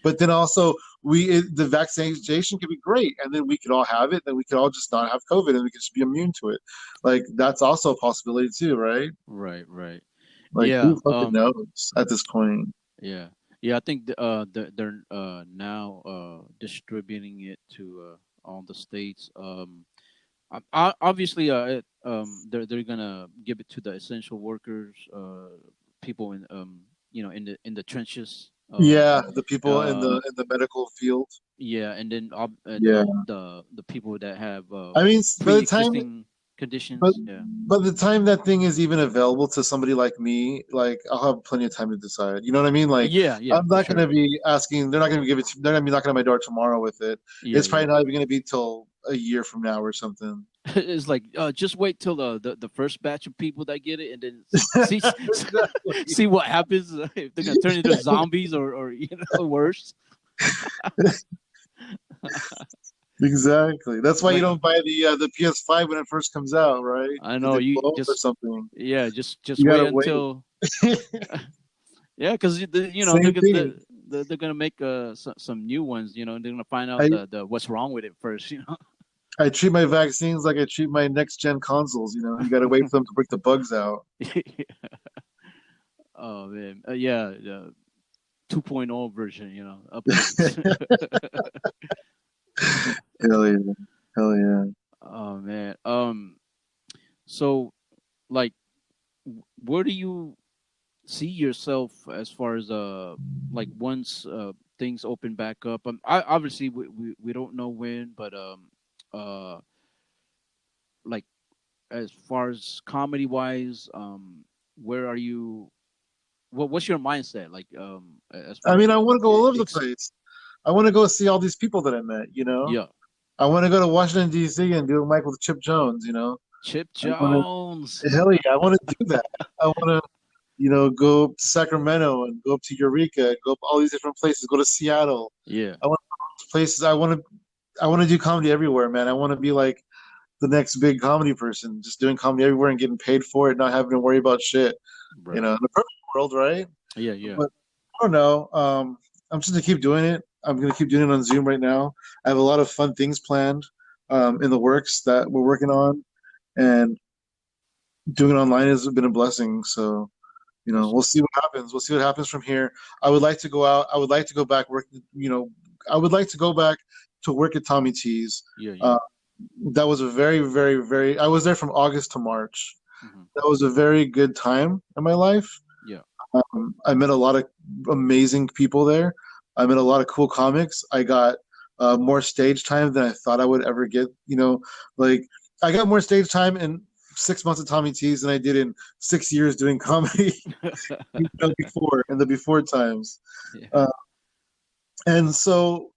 But then also the vaccination could be great, and then we could all have it. Then we could all just not have COVID, and we could just be immune to it. Like that's also a possibility too, right? right, right. Like who Yeah, fucking knows at this point? yeah, yeah. I think they're now distributing it to all the states. Obviously, they're gonna give it to the essential workers, people in in the trenches. Yeah, the people in Uh, the medical field. yeah, and then Yeah, the people that have I mean, by the time pre-existing But conditions. Yeah, by the time that thing is even available to somebody like me, like I'll have plenty of time to decide. You know what I mean? Like yeah, yeah, I'm for not going to sure. be asking. They're not going to give it. They're going to be knocking on my door tomorrow with it. Yeah, It's probably yeah. not even going to be till a year from now or something. It's like just wait till the first batch of people that get it, and then see Exactly. see what happens if they're gonna turn into zombies or worse. Exactly. That's why you Like don't buy the PS5 when it first comes out, right? I Because know they you blow up or just something. yeah just You wait gotta wait. until yeah because Same thing. they're gonna make some new ones. They're gonna find out I the what's wrong with it first. I treat my vaccines like I treat my next gen consoles. You got to wait for them to break the bugs out. Oh man, yeah, the 2.0 version. Updates. Hell yeah. Hell yeah. Oh man. So like, where do you see yourself as far as like once things open back up? Obviously we don't know when, but uh, like as far as comedy wise, where are you? What's your mindset like? As I far as mean, I want to go all over the place. I want to go see all these people that I met. yeah, I want to go to Washington, D.C. and do a mic with Chip Jones. Chip I want Jones. to, hell yeah, I want to do that. I want to, go up to Sacramento and go up to Eureka, go up all these different places, go to Seattle. Yeah, I want to go to places. I want to do comedy everywhere, man. I want to be like the next big comedy person, just doing comedy everywhere and getting paid for it, not having to worry about shit. right. The perfect world, right? Yeah, yeah, But I don't know. I'm just gonna keep doing it. I'm gonna keep doing it on Zoom right now. I have a lot of fun things planned in the works that we're working on, and doing it online has been a blessing. So that's we'll see what happens. We'll see what happens from here. I would like to go out. I would like to go back work. I would like to go back to work at Tommy T's. yeah, yeah. Uh, that was a very, very, very. I was there from August to March. Hmm. That was a very good time in my life. Yeah, I met a lot of amazing people there. I met a lot of cool comics. I got more stage time than I thought I would ever get. Like I got more stage time in 6 months of Tommy T's than I did in 6 years doing comedy. Before in the before times, yeah, uh, and so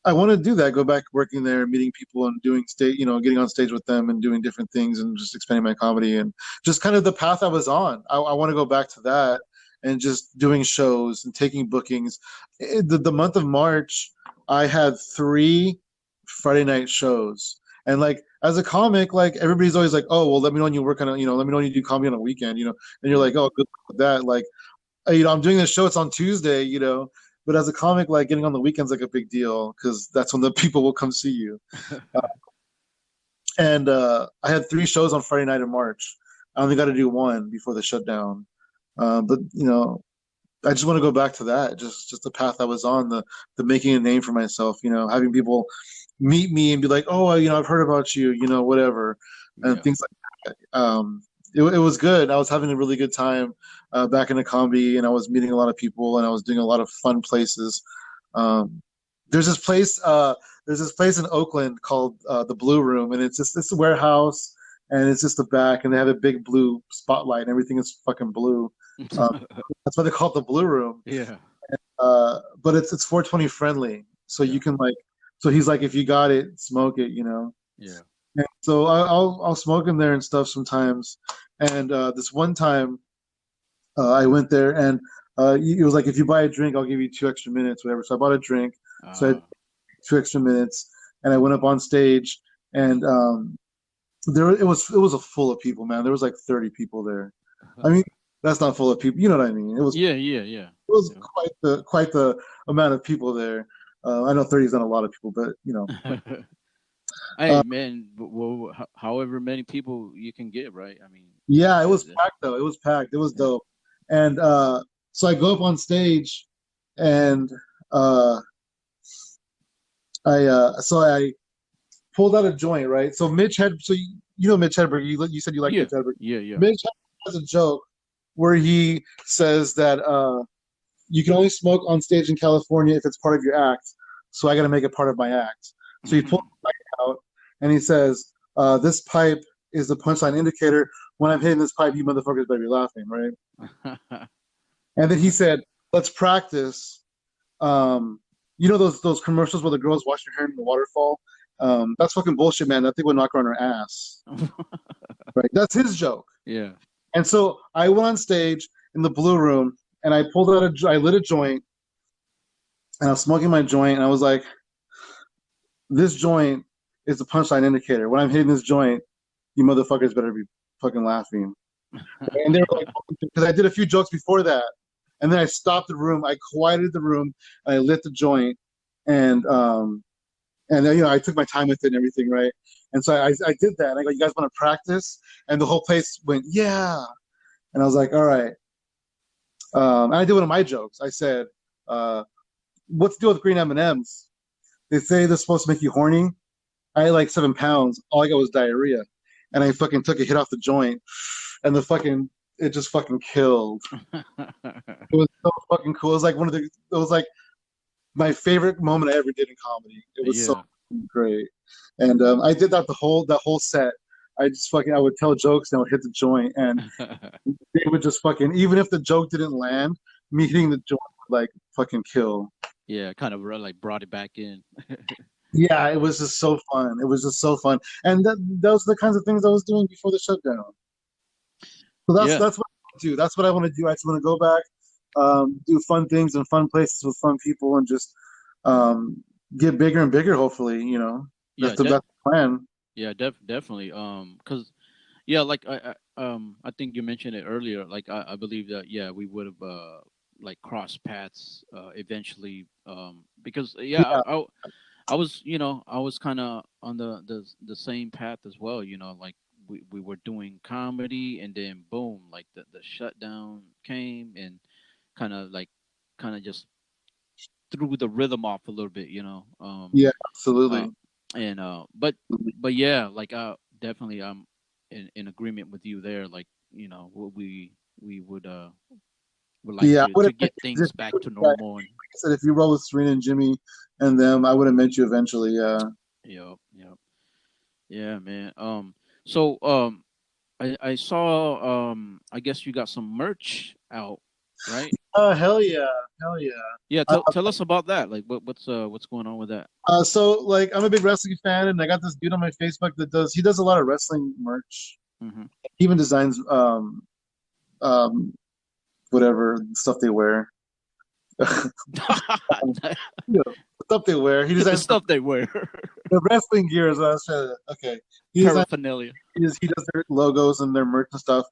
I want to do that. Go back working there, meeting people, and doing stage. Getting on stage with them and doing different things, and just expanding my comedy and just kind of the path I was on. I want to go back to that and just doing shows and taking bookings. The month of March, I had 3 Friday night shows, and like as a comic, like everybody's always like, "Oh, well, let me know when you work on a, let me know when you do comedy on a weekend," and you're yeah, like, "Oh, good luck with that." Like, I'm doing this show. It's on Tuesday. But as a comic, like getting on the weekends like a big deal because that's when the people will come see you. And I had 3 shows on Friday night in March. I only got to do one before the shutdown. But I just want to go back to that. Just the path I was on, the making a name for myself. Having people meet me and be like, oh, I've heard about you. Whatever, and Yeah. things like that. It was good. I was having a really good time back in the comedy, and I was meeting a lot of people, and I was doing a lot of fun places. Um, there's this place. There's this place in Oakland called the Blue Room, and it's a warehouse, and it's just the back, and they have a big blue spotlight, and everything is fucking blue. Um, that's why they call it the Blue Room. Yeah. But it's 420 friendly, so Yeah. you can like. So he's like, if you got it, smoke it. Yeah. And so I'll smoke in there and stuff sometimes. And this one time, I went there and it was like, if you buy a drink, I'll give you 2 extra minutes, whatever. So I bought a drink, so I had Uh, 2 extra minutes, and I went up on stage, and there it was a full of people, man. There was like 30 people there. I mean, that's not full of people. You know what I mean? It was yeah. Yeah. Yeah. it was Yeah. quite the amount of people there. I know 30 is not a lot of people, but Hey uh, man, well, however many people you can get, right? I mean, yeah, it yeah, was packed though. It was packed. It was yeah. dope. And so I go up on stage, and uh, I pulled out a joint, right? So you know Mitch Hedberg. You said you like Yeah. Mitch Hedberg. Yeah. Yeah. Mitch Hedberg has a joke where he says that you can only smoke on stage in California if it's part of your act. So I got to make it part of my act. So he pulls the pipe out, and he says, "This pipe is the punchline indicator. When I'm hitting this pipe, you motherfuckers better be laughing, right?" And then he said, "Let's practice." Those commercials where the girls wash their hair in the waterfall? That's fucking bullshit, man. That thing would knock her on her ass. Right? That's his joke. Yeah. And so I went on stage in the Blue Room, and I I lit a joint, and I was smoking my joint, and I was like, "This joint is the punchline indicator. When I'm hitting this joint, you motherfuckers better be fucking laughing." And they were like, because I did a few jokes before that, and then I stopped the room, I quieted the room, and I lit the joint, and then I took my time with it and everything, right? And so I did that, and I go, "You guys want to practice?" And the whole place went, "Yeah," and I was like, "All right." And I did one of my jokes. I said, "What's the deal with green M&Ms? They say they're supposed to make you horny. I ate like 7 pounds. All I got was diarrhea, and I fucking took a hit off the joint, and it just fucking killed. It was so fucking cool. It was like it was like my favorite moment I ever did in comedy. It was so Yeah. great, and I did that whole set. I would tell jokes and I would hit the joint, and they would just fucking, even if the joke didn't land, me hitting the joint would like fucking kill. Yeah. Kind of like brought it back in. Yeah, it was just so fun. It was just so fun, and those are the kinds of things I was doing before the shutdown. So Yeah. that's what I want to do. That's what I want to do. I just want to go back, do fun things in fun places with fun people, and just um, get bigger and bigger. Hopefully, Yeah. that's the plan. Yeah. Definitely. Cause yeah, like I think you mentioned it earlier. Like I believe that yeah, we would have like crossed paths eventually. Because yeah, Yeah, I was I was kind of on the same path as well. Like we were doing comedy, and then boom, like the shutdown came and kind of like kind of just threw the rhythm off a little bit. yeah, Uh, absolutely. and but yeah, like definitely I'm in agreement with you there. Like we would like Yeah, I would to have met get you things back to like normal. And I said, if you roll with Serena and Jimmy and them, I would have met you eventually. Yeah. yep. Yeah, man. So I saw I guess you got some merch out, right? Oh, hell yeah, hell yeah. Yeah, Uh, tell us about that. Like what's going on with that? so like, I'm a big wrestling fan, and I got this dude on my Facebook that he does a lot of wrestling merch. Hmm. He even designs um whatever stuff they wear. You know, stuff they wear. He The designs stuff they wear. the wrestling gear is what I was trying to. Okay, he designs. Paraphernalia. He does their logos and their merch and stuff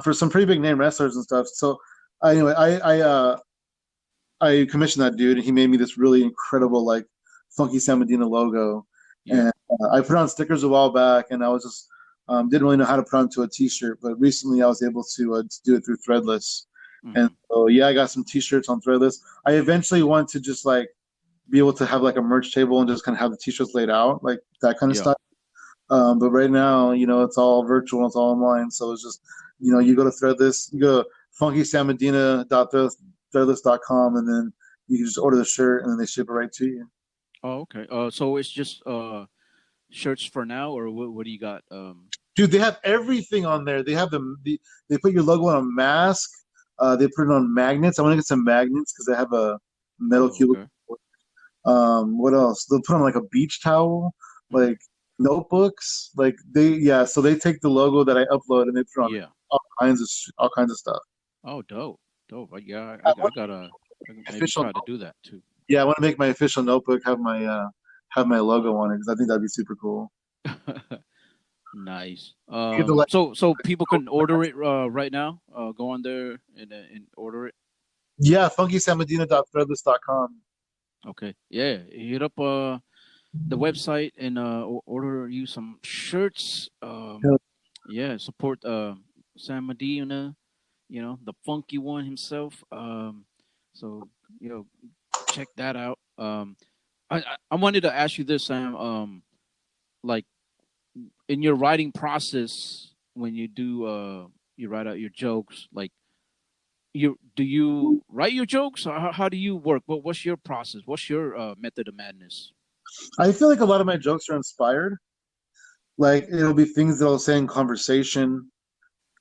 for some pretty big name wrestlers and stuff. So anyway, I commissioned that dude, and he made me this really incredible like funky San Medina logo, Yeah. and I put on stickers a while back, and I was just didn't really know how to put onto a T-shirt, but recently I was able to do it through Threadless, and Hmm. so yeah, I got some T-shirts on Threadless. I eventually want to just like be able to have like a merch table and just kind of have the T-shirts laid out, like that kind of Yeah. stuff. But right now, it's all virtual, it's all online. So it's just, you go to Threadless, you go to funkysamedina.threadless.com, and then you can just order the shirt and then they ship it right to you. Oh, okay. So it's just shirts for now, or what do you got? Dude, they have everything on there. They have they put your logo on a mask. They put it on magnets. I want to get some magnets because they have a metal Oh, cube. okay. What else? They'll put on like a beach towel, Hmm. like notebooks. Like yeah. So they take the logo that I upload and they put on Yeah. all kinds of stuff. Oh, dope, dope. Yeah, I I want gotta my maybe official. try to do that too. Yeah, I want to make my official notebook have my logo on it because I think that'd be super cool. Nice. You get to like, So people can order it right now. Go on there and order it. yeah, funkysamedina.threadless.com. Okay. Yeah. Hit up the website and order you some shirts. Yeah. Support Sam Medina. The funky one himself. So you know, check that out. I wanted to ask you this, Sam. Like in your writing process, when you do you write out your jokes, like do you write your jokes, or how do you work? What's your process? What's your method of madness? I feel like a lot of my jokes are inspired. Like it'll be things that I'll say in conversation.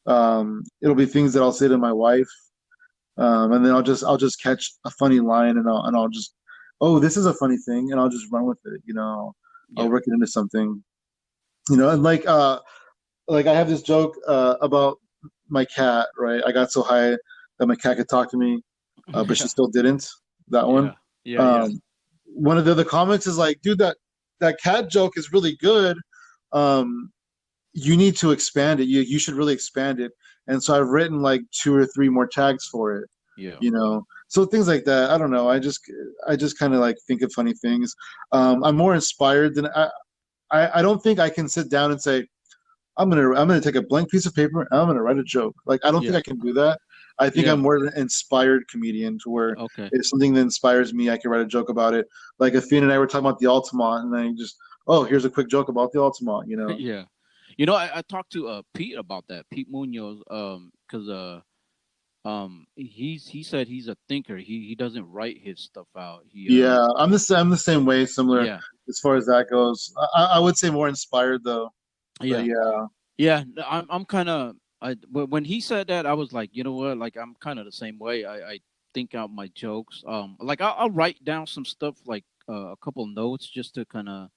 It'll be things that I'll say to my wife, and then I'll just catch a funny line and I'll just, oh, this is a funny thing, and I'll just run with it. I'll Yeah. work it into something. And like I have this joke about my cat. Right, I got so high that my cat could talk to me, but she Yeah. still didn't. That one. Yeah. Yeah. Yeah. Um, one of the other comments is like, dude, that cat joke is really good. Um, you need to expand it. You should really expand it. And so I've written like two or three more tags for it. Yeah. So things like that. I don't know. I just kind of like think of funny things. I'm more inspired than I don't think I can sit down and say I'm gonna take a blank piece of paper and I'm gonna write a joke. Like I don't think Yeah. I can do that. I think I'm Yeah. more an inspired comedian to where Okay. if something that inspires me, I can write a joke about it. Like Athena and I were talking about the Altamont, and I just, oh, here's a quick joke about the Altamont. Yeah. I talked to Pete about that. Pete Munoz, because he said he's a thinker. He doesn't write his stuff out. Yeah, I'm the same way, similar Yeah. as far as that goes. I would say more inspired though, but Yeah. yeah, Yeah, I'm kind of when he said that, I was like, you know what? Like I'm kind of the same way. I think out my jokes. Like I'll write down some stuff, like a couple notes, just to kind of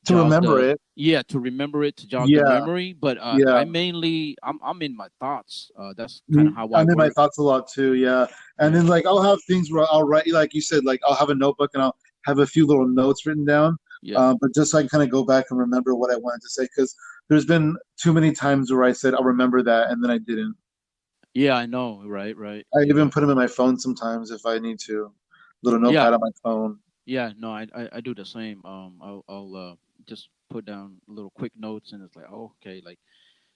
to jog remember the it. yeah to remember it, to jog the Yeah, memory. But yeah. I'm in my thoughts. That's kind of how I I'm in my work. thoughts a lot too. Yeah, and Yeah. then like I'll have things where I'll write, like you said, like I'll have a notebook and I'll have a few little notes written down, Yeah. but just so I can kind of go back and remember what I wanted to say because there's been too many times where I said I'll remember that and then I didn't. Yeah, I know. Right. Right. I even Yeah. put them in my phone sometimes if I need to, little Yeah. notepad on my phone. Yeah. No, I do the same. I'll just put down little quick notes, and it's like, oh, okay, like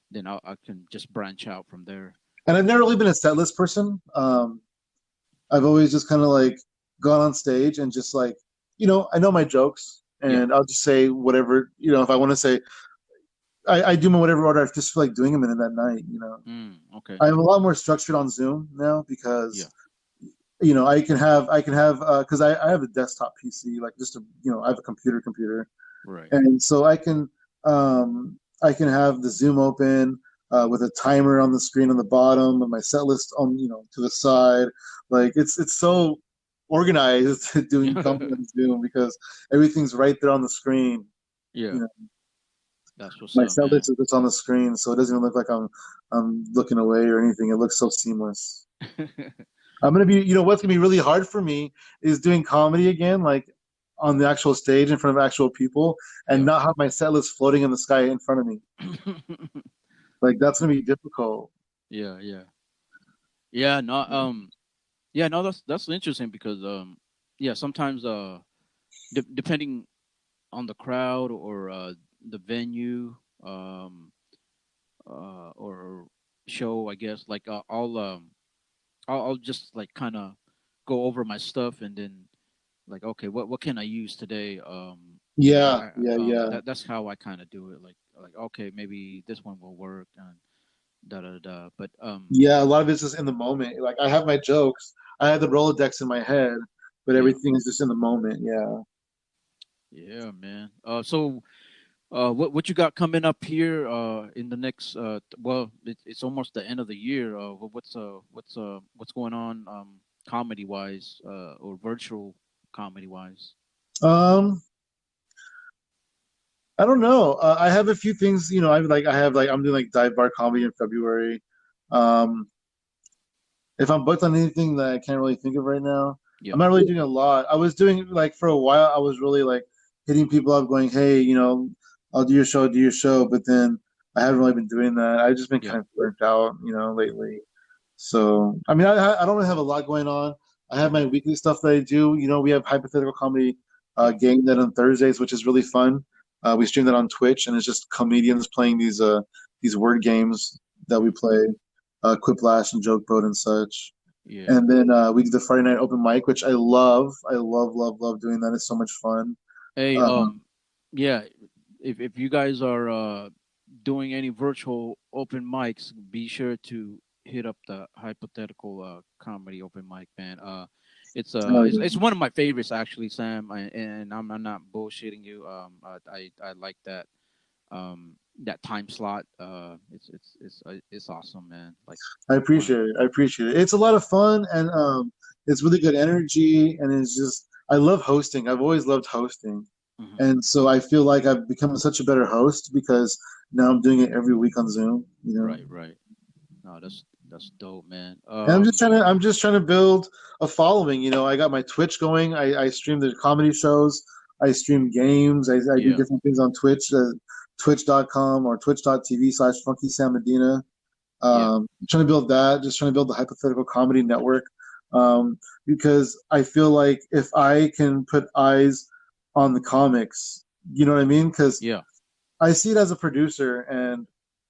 then I can just branch out from there. And I've never really been a set list person. I've always just kind of like gone on stage and just like, I know my jokes Yeah. and I'll just say whatever, if I want to say, I do them in whatever order I just feel like doing them in that night. Okay. I'm a lot more structured on Zoom now Yeah. because, I can have, because I have a desktop PC, like just I have a computer, Right. and so I can have the Zoom open with a timer on the screen on the bottom and my set list on to the side. Like it's so organized doing comedy on Zoom because everything's right there on the screen. Yeah. You know, That's what's my up, set man. list is just on the screen, so it doesn't even look like I'm looking away or anything. It looks so seamless. I'm gonna be, what's gonna be really hard for me is doing comedy again, like on the actual stage in front of actual people, and Yeah. not have my set list floating in the sky in front of me. Like that's gonna be difficult. Yeah. Yeah. Yeah. No. Yeah, no, that's interesting because yeah, sometimes depending on the crowd or the venue or show, I guess like I'll just like kind of go over my stuff and then like okay, what can I use today? Yeah, yeah, yeah. That's how I kind of do it. Like okay, maybe this one will work and da da da. But Yeah, a lot of it's just in the moment. Like I have my jokes, I have the Rolodex in my head, but yeah, everything is just in the moment. Yeah. yeah, man. So what you got coming up here in the next well it's almost the end of the year. What's going on comedy wise or virtual comedy wise? Um, I don't know. I have a few things, I'm doing like dive bar comedy in February. Um, if I'm booked on anything that I can't really think of right now, I'm Yeah, not really doing a lot. I was doing like for a while, I was really like hitting people up, going, "Hey, I'll do your show." But then I haven't really been doing that. I've just been yeah, kind of burnt out, lately. So I mean, I don't really have a lot going on. I have my weekly stuff that I do. We have hypothetical comedy yeah, game that on Thursdays, which is really fun. We stream that on Twitch, and it's just comedians playing these word games that we hmm, play, Quiplash and Joke Boat and such. yeah. And then we do the Friday night open mic, which I love. I love, love, love doing that. It's so much fun. Hey, Um, yeah, if you guys are doing any virtual open mics, be sure to hit up the hypothetical comedy open mic, man. It's one of my favorites actually, Sam. And I'm not bullshitting you. I like that time slot. It's awesome, man. Like I one. appreciate it. I appreciate it. It's a lot of fun, and it's really good energy, and it's just I love hosting. I've always loved hosting, Mhm. and so I feel like I've become such a better host because now I'm doing it every week on Zoom. Right, right. No, that's dope, man. And I'm just trying to build a following. I got my Twitch going. I stream the comedy shows. I stream games. I do Yeah, different things on Twitch, twitch.com or twitch.tv/Funky Sam Medina. yeah, Trying to build that, just trying to build the hypothetical comedy network. Because I feel like if I can put eyes on the comics, you know what I mean? Because yeah, I see it as a producer, and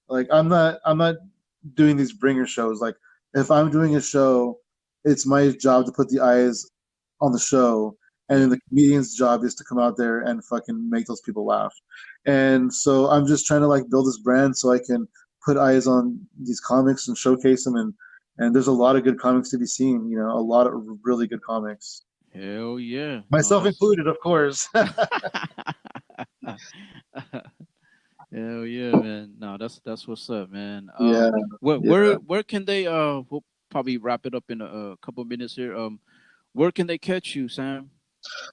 like I'm not doing these bringer shows. Like if I'm doing a show, it's my job to put the eyes on the show, and yeah. then the comedian's job is to come out there and fucking make those people laugh. And so I'm just trying to like build this brand so I can put eyes on these comics and showcase them, and there's a lot of good comics to be seen. A lot of really good comics, Hell yeah. No, myself that's included, of course. hell yeah, man. No, that's what's up, man. Yeah, yeah. Where can they we'll probably wrap it up in a couple minutes here. Where can they catch you, Sam?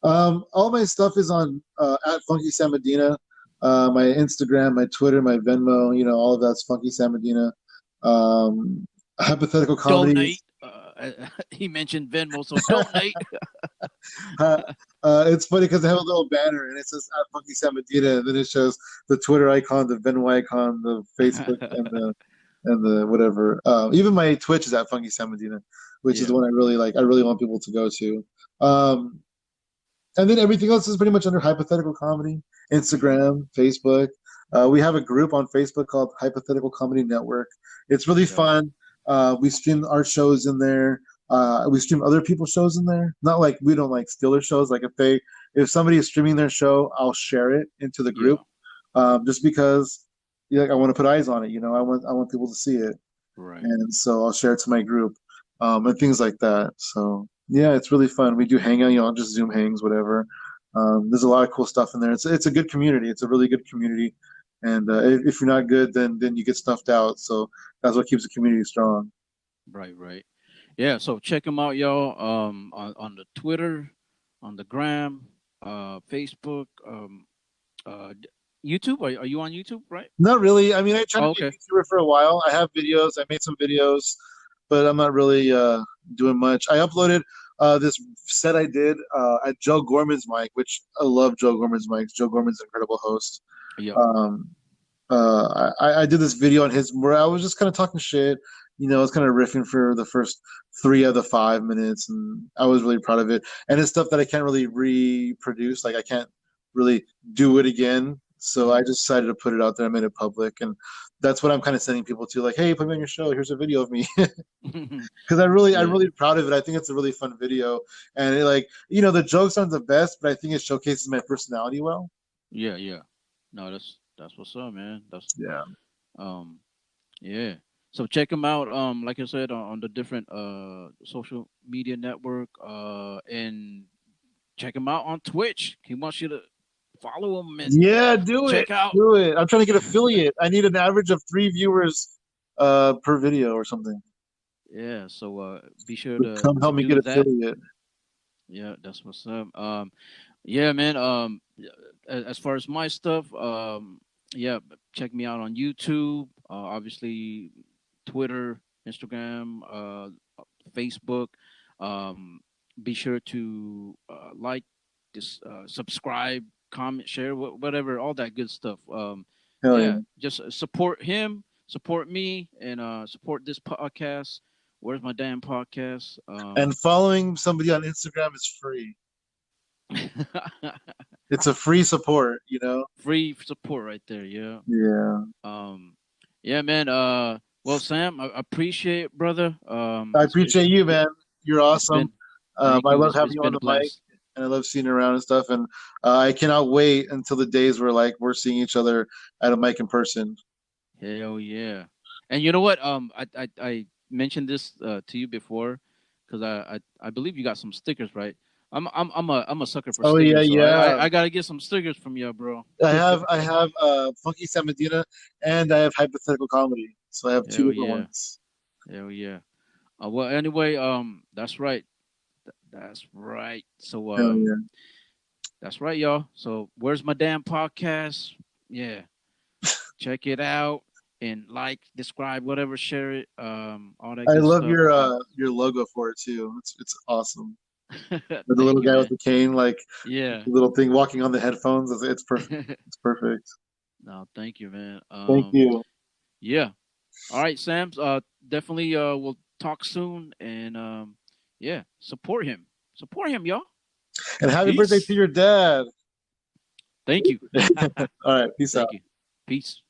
All my stuff is on at Funky Sam Medina. My Instagram, my Twitter, my Venmo, all of that's Funky Sam Medina. Um, Hypothetical Donate. comedies. He mentioned Venmo, so donate. Uh, it's funny because I have a little banner and it says at Funky Sam Medina, and then it shows the Twitter icon, the Venmo icon, the Facebook, and the whatever. Even my Twitch is at Funky Sam Medina, which is the Yeah, one I really like. I really want people to go to. Um, And then everything else is pretty much under hypothetical comedy, hmm, Instagram, Facebook. We have a group on Facebook called Hypothetical Comedy Network. It's really yeah, fun. We stream our shows in there. We stream other people's shows in there. Not like we don't like steal their shows. Like if somebody is streaming their show, I'll share it into the group, yeah. just because I want to put eyes on it. I want people to see it, Right, and so I'll share it to my group, and things like that. So yeah, it's really fun. We do hang out, just Zoom hangs, whatever. There's a lot of cool stuff in there. It's a good community. It's a really good community, and if you're not good, then you get stuffed out. So that's what keeps the community strong. right, right. Yeah, so check them out, y'all. On the Twitter, on the Gram, Facebook, YouTube. Are you on YouTube? Right. Not really. I mean, I tried to Oh, be a okay. YouTuber for a while. I have videos. I made some videos, but I'm not really doing much. I uploaded this set I did at Joe Gorman's mic, which I love Joe Gorman's mics. Joe Gorman's an incredible host. Yep. Um, I did this video on his where I was just kind of talking shit, I was kind of riffing for the first 3 of the 5 minutes, and I was really proud of it. And it's stuff that I can't really reproduce. Like I can't really do it again. So I Mhm. just decided to put it out there. I made it public, and that's what I'm kind of sending people to. Like, hey, put me on your show. Here's a video of me. Because I'm Yeah, really proud of it. I think it's a really fun video, and the jokes aren't the best, but I think it showcases my personality well. yeah, yeah. No, that's what's up, man. That's Yeah. um, yeah. So check him out. Like I said, on the different social media network. And check him out on Twitch. He wants you to follow him and Yeah, do it. check out. Do it. I'm trying to get affiliate. I need an average of 3 viewers per video or something. Yeah. So be sure So come to help me get do that. affiliate. Yeah, that's what's up. Yeah, man. As far as my stuff, yeah, check me out on YouTube. Obviously, Twitter, Instagram, Facebook. Um, be sure to like, this, subscribe, comment, share, whatever, all that good stuff. Hell yeah. Yeah, just support him, support me, and support this podcast. Where's my damn podcast? And following somebody on Instagram is free. It's a free support. Free support right there. Yeah. Yeah. Um, yeah, man. Well, Sam, I appreciate it, brother. I appreciate you, man. You're It's awesome. been thank I you. love having It's you on been a the mic, blast. and I love seeing you around and stuff. And I cannot wait until the days where we're seeing each other at a mic in person. Hell yeah. And you know what? I mentioned this to you before because I believe you got some stickers, right? I'm a sucker for Oh yeah, stickers, so yeah. I gotta get some stickers from you, bro. I have Funky Sam Medina, and I have Hypothetical Comedy. So I have two Hell different yeah. ones. Hell yeah. Well, anyway, that's right. That's right. So Hell yeah. that's right, y'all. So where's my damn podcast? Yeah, check it out and like, describe, whatever, share it, all that I good love stuff. your logo for it too. It's awesome. With the little Thank you, guy with man. the cane, like Yeah. the little thing walking on the headphones. It's perfect. It's perfect. No, thank you, man. Thank you. Yeah. All right, Sam. Definitely. We'll talk soon, and yeah, support him. Support him, y'all. And happy birthday to Peace. your dad. Thank you. All right. Peace out. Thank you. Peace.